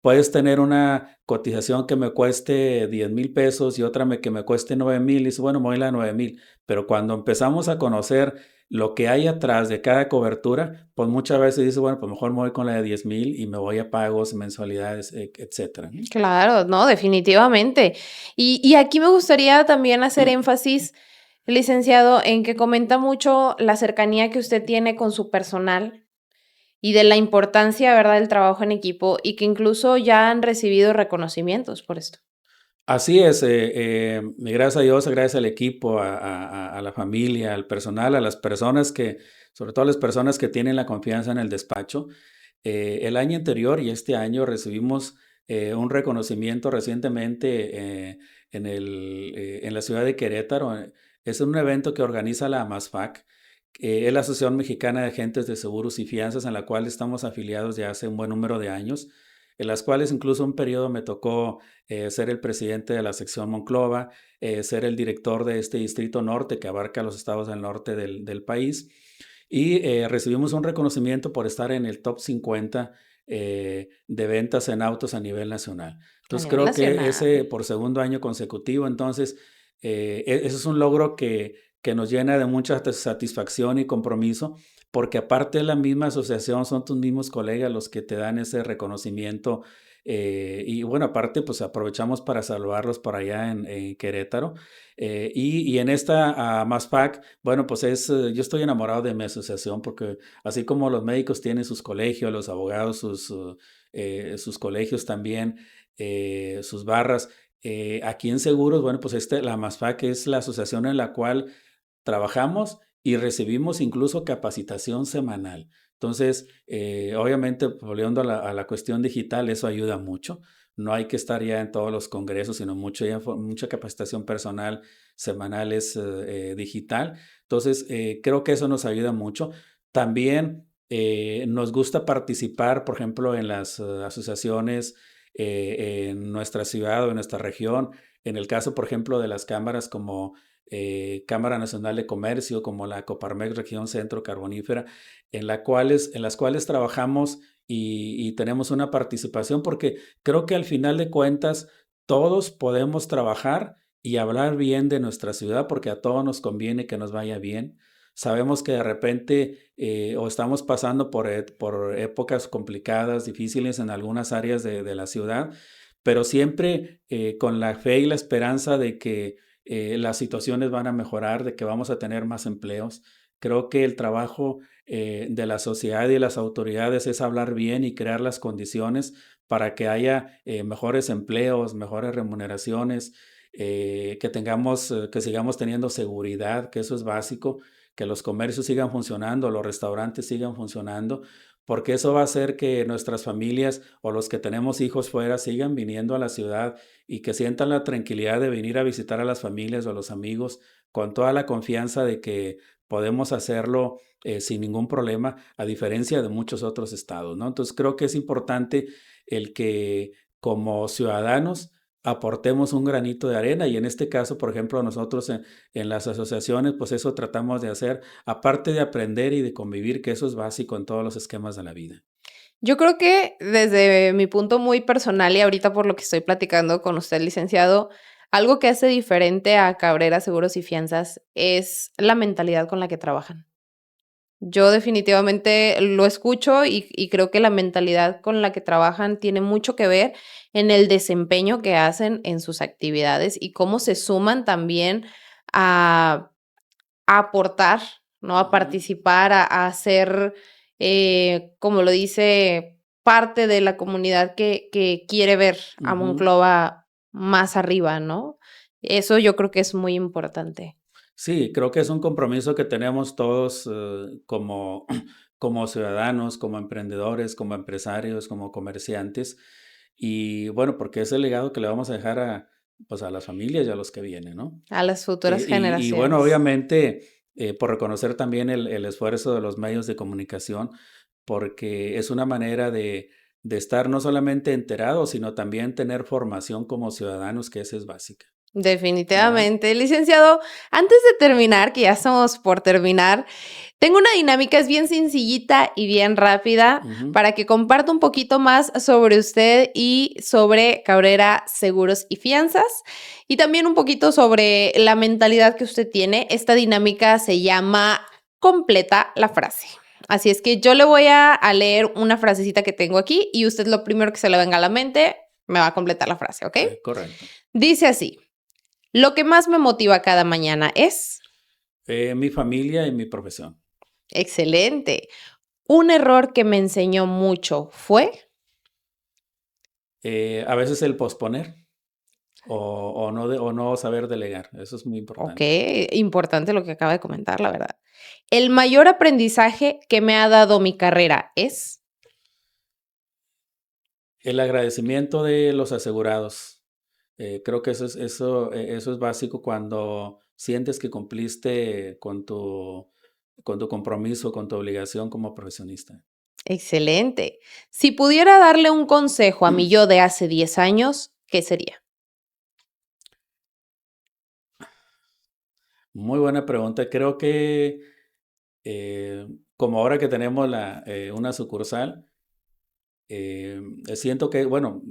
puedes tener una cotización que me cueste 10,000 pesos y otra que me cueste 9,000. Y dices, bueno, me voy a la 9,000. Pero cuando empezamos a conocer lo que hay atrás de cada cobertura, pues muchas veces dices, bueno, pues mejor me voy con la de 10,000 y me voy a pagos, mensualidades, etcétera, ¿no? Claro, no, definitivamente. Y aquí me gustaría también hacer énfasis, licenciado, en que comenta mucho la cercanía que usted tiene con su personal y de la importancia, ¿verdad?, del trabajo en equipo y que incluso ya han recibido reconocimientos por esto. Así es, gracias a Dios, gracias al equipo, a la familia, al personal, a las personas que, sobre todo a las personas que tienen la confianza en el despacho. El año anterior y este año recibimos un reconocimiento recientemente en la ciudad de Querétaro. Es un evento que organiza la AMASFAC, es la Asociación Mexicana de Agentes de Seguros y Fianzas, en la cual estamos afiliados ya hace un buen número de años, en las cuales incluso un periodo me tocó ser el presidente de la sección Monclova, ser el director de este distrito norte que abarca los estados del norte del país. Y recibimos un reconocimiento por estar en el top 50 de ventas en autos a nivel nacional. A Entonces nivel creo que nacional. ese por segundo año consecutivo, entonces ese es un logro que nos llena de mucha satisfacción y compromiso, porque aparte de la misma asociación, son tus mismos colegas los que te dan ese reconocimiento. Y bueno, aparte, pues aprovechamos para saludarlos por allá en Querétaro. Y en esta MASFAC, bueno, pues yo estoy enamorado de mi asociación porque así como los médicos tienen sus colegios, los abogados sus colegios también, sus barras, aquí en seguros, bueno, pues la MASFAC es la asociación en la cual trabajamos y recibimos incluso capacitación semanal. Entonces, obviamente, volviendo a la cuestión digital, eso ayuda mucho. No hay que estar ya en todos los congresos, sino mucha capacitación personal semanal es digital. Entonces, creo que eso nos ayuda mucho. También nos gusta participar, por ejemplo, en las asociaciones en nuestra ciudad o en nuestra región. En el caso, por ejemplo, de las cámaras como Cámara Nacional de Comercio, como la Coparmex Región Centro Carbonífera, en las cuales trabajamos y tenemos una participación, porque creo que al final de cuentas todos podemos trabajar y hablar bien de nuestra ciudad, porque a todos nos conviene que nos vaya bien. Sabemos que de repente o estamos pasando por épocas complicadas, difíciles en algunas áreas de la ciudad, pero siempre con la fe y la esperanza de que las situaciones van a mejorar, de que vamos a tener más empleos. Creo que el trabajo de la sociedad y de las autoridades es hablar bien y crear las condiciones para que haya mejores empleos, mejores remuneraciones, que sigamos teniendo seguridad, que eso es básico, que los comercios sigan funcionando, los restaurantes sigan funcionando, porque eso va a hacer que nuestras familias o los que tenemos hijos fuera sigan viniendo a la ciudad y que sientan la tranquilidad de venir a visitar a las familias o a los amigos con toda la confianza de que podemos hacerlo sin ningún problema, a diferencia de muchos otros estados, ¿no? Entonces creo que es importante el que como ciudadanos aportemos un granito de arena y en este caso, por ejemplo, nosotros en las asociaciones, pues eso tratamos de hacer, aparte de aprender y de convivir, que eso es básico en todos los esquemas de la vida. Yo creo que desde mi punto muy personal y ahorita por lo que estoy platicando con usted, licenciado, algo que hace diferente a Cabrera Seguros y Fianzas es la mentalidad con la que trabajan. Yo definitivamente lo escucho y creo que la mentalidad con la que trabajan tiene mucho que ver en el desempeño que hacen en sus actividades y cómo se suman también a aportar, ¿no? A Ujú, participar, a ser, como lo dice, parte de la comunidad que quiere ver a ujú. Monclova más arriba, ¿no? Eso yo creo que es muy importante. Sí, creo que es un compromiso que tenemos todos como ciudadanos, como emprendedores, como empresarios, como comerciantes. Y bueno, porque es el legado que le vamos a dejar pues a las familias y a los que vienen, ¿no? A las futuras Y bueno, generaciones. obviamente, por reconocer también el esfuerzo de los medios de comunicación, porque es una manera de estar no solamente enterados, sino también tener formación como ciudadanos, que esa es básica, ¿verdad? Definitivamente. Licenciado, antes de terminar, que ya estamos por terminar, tengo una dinámica, es bien sencillita y bien rápida Ujú. para que comparta un poquito más sobre usted y sobre Cabrera Seguros y Fianzas y también un poquito sobre la mentalidad que usted tiene. Esta dinámica se llama completa la frase. Así es que yo le voy a leer una frasecita que tengo aquí y usted lo primero que se le venga a la mente me va a completar la frase, ¿ok? Correcto. Dice así, lo que más me motiva cada mañana es... Mi familia y mi profesión. Excelente. Un error que me enseñó mucho fue... A veces el posponer o no saber delegar. Eso es muy Ok, importante. importante lo que acaba de comentar, la verdad. El mayor aprendizaje que me ha dado mi carrera es... El agradecimiento de los asegurados. Creo que eso es básico cuando sientes que cumpliste con tu compromiso, con tu obligación como profesionista. Excelente. Si pudiera darle un consejo a mi yo de hace 10 años, ¿qué sería? Muy buena pregunta. Creo que como ahora que tenemos una sucursal, siento que, bueno,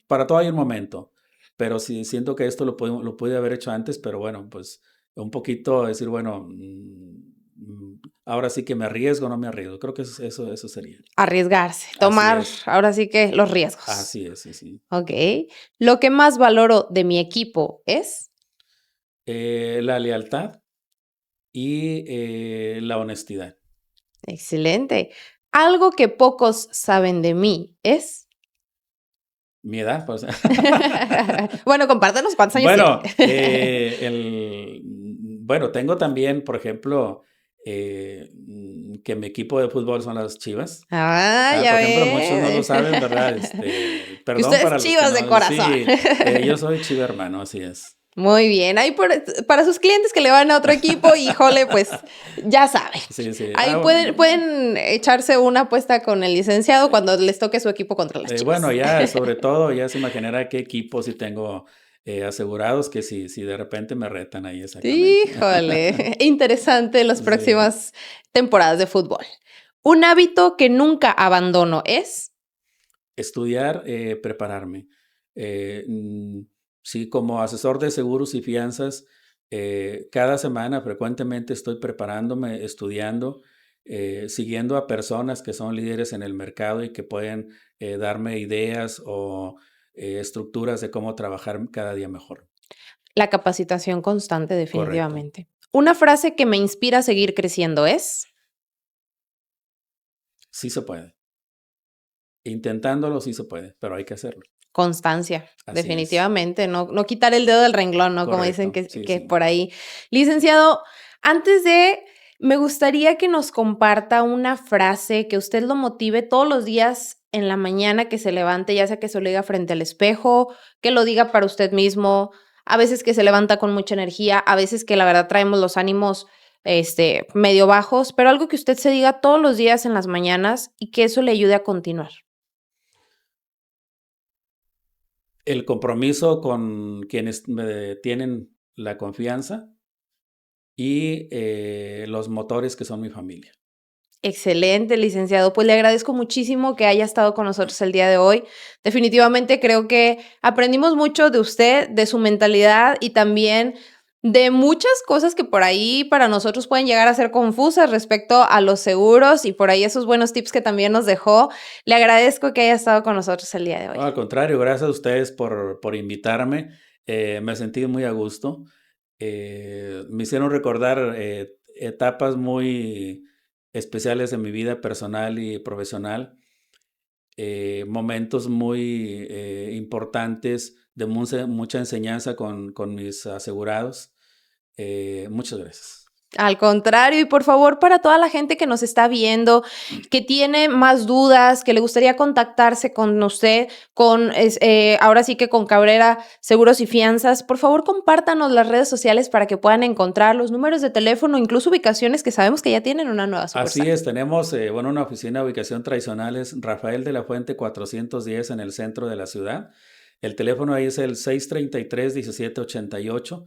para todo hay un momento, pero sí siento que esto lo pude haber hecho antes, pero bueno, pues un poquito decir, bueno, ahora sí que me arriesgo o no me arriesgo. Creo que eso sería. Arriesgarse, Así tomar es, ahora sí que los riesgos. así es, sí, sí. Ok. Lo que más valoro de mi equipo es... La lealtad y la honestidad. Excelente. Algo que pocos saben de mí es... Mi edad, pues. Bueno, compártanos cuántos años tiene. Bueno, bueno, tengo también, por ejemplo, que mi equipo de fútbol son las Chivas. Ah, ya Por ejemplo, muchos no lo ve. saben, ¿verdad? Que Perdón usted es para los que Chivas de no. corazón. Sí, yo soy Chiva hermano, así es. Muy bien. Ahí para sus clientes que le van a otro equipo, híjole, pues ya saben. Sí, sí. Ahí pueden echarse una apuesta con el licenciado cuando les toque su equipo contra las Bueno, Chivas. ya sobre todo, ya se imaginará qué equipo sí tengo asegurados que si de repente me retan ahí exactamente. Híjole, interesante las Sí. próximas temporadas de fútbol. Un hábito que nunca abandono es... Estudiar, prepararme. Eh, mm, sí, como asesor de seguros y fianzas, cada semana frecuentemente estoy preparándome, estudiando, siguiendo a personas que son líderes en el mercado y que pueden darme ideas o estructuras de cómo trabajar cada día mejor. La capacitación constante, Correcto. definitivamente. Una frase que me inspira a seguir creciendo es... Sí se puede. Intentándolo sí se puede, pero hay que hacerlo. Constancia, Así es. definitivamente, no quitar el dedo del renglón, ¿no? Como dicen Correcto. Sí, que sí. por ahí. Licenciado, antes de, me gustaría que nos comparta una frase que usted lo motive todos los días en la mañana que se levante, ya sea que se lo diga frente al espejo, que lo diga para usted mismo, a veces que se levanta con mucha energía, a veces que la verdad traemos los ánimos, medio bajos, pero algo que usted se diga todos los días en las mañanas y que eso le ayude a continuar. El compromiso con quienes me tienen la confianza y los motores que son mi familia. Excelente, licenciado. Pues le agradezco muchísimo que haya estado con nosotros el día de hoy. Definitivamente creo que aprendimos mucho de usted, de su mentalidad y también de muchas cosas que por ahí para nosotros pueden llegar a ser confusas respecto a los seguros y por ahí esos buenos tips que también nos dejó. Le agradezco que haya estado con nosotros el día de No, hoy. al contrario, gracias a ustedes por invitarme. Me sentí muy a gusto. Me hicieron recordar etapas muy especiales de mi vida personal y profesional, momentos muy importantes de mucha enseñanza con mis asegurados. Muchas gracias. Al contrario, y por favor, para toda la gente que nos está viendo, que tiene más dudas, que le gustaría contactarse con usted, ahora sí que con Cabrera Seguros y Fianzas, por favor, compártanos las redes sociales para que puedan encontrar los números de teléfono, incluso ubicaciones que sabemos que ya tienen una nueva Así sucursal. es, tenemos una oficina de ubicación tradicional, es Rafael de la Fuente 410 en el centro de la ciudad. El teléfono ahí es el 633-1788.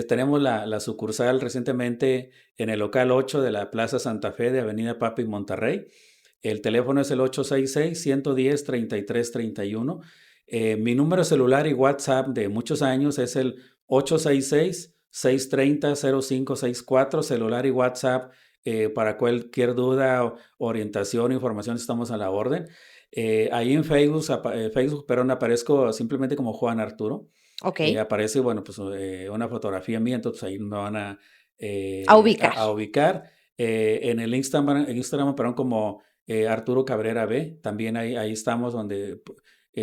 Tenemos la sucursal recientemente en el local 8 de la Plaza Santa Fe de Avenida Papi Monterrey. El teléfono es el 866-110-3331. Mi número celular y WhatsApp de muchos años es el 866 630-0564, celular y WhatsApp. Para cualquier duda, orientación, información, estamos a la orden. Ahí en Facebook, perdón, aparezco simplemente como Juan Arturo. Ok. Aparece, bueno, pues una fotografía mía, entonces ahí me van A ubicar. a ubicar. En el Instagram, perdón, como Arturo Cabrera B. También ahí estamos donde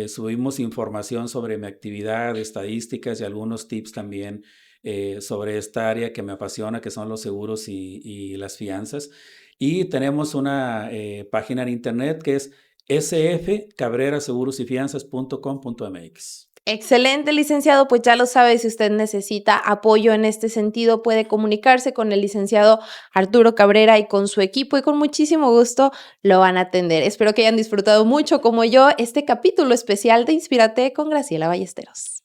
subimos información sobre mi actividad, estadísticas y algunos tips también sobre esta área que me apasiona, que son los seguros y las fianzas. Y tenemos una página en internet que es sfcabrerasegurosyfianzas.com.mx. Excelente, licenciado. Pues ya lo sabe, si usted necesita apoyo en este sentido, puede comunicarse con el licenciado Arturo Cabrera y con su equipo y con muchísimo gusto lo van a atender. Espero que hayan disfrutado mucho, como yo, este capítulo especial de Inspírate con Graciela Ballesteros.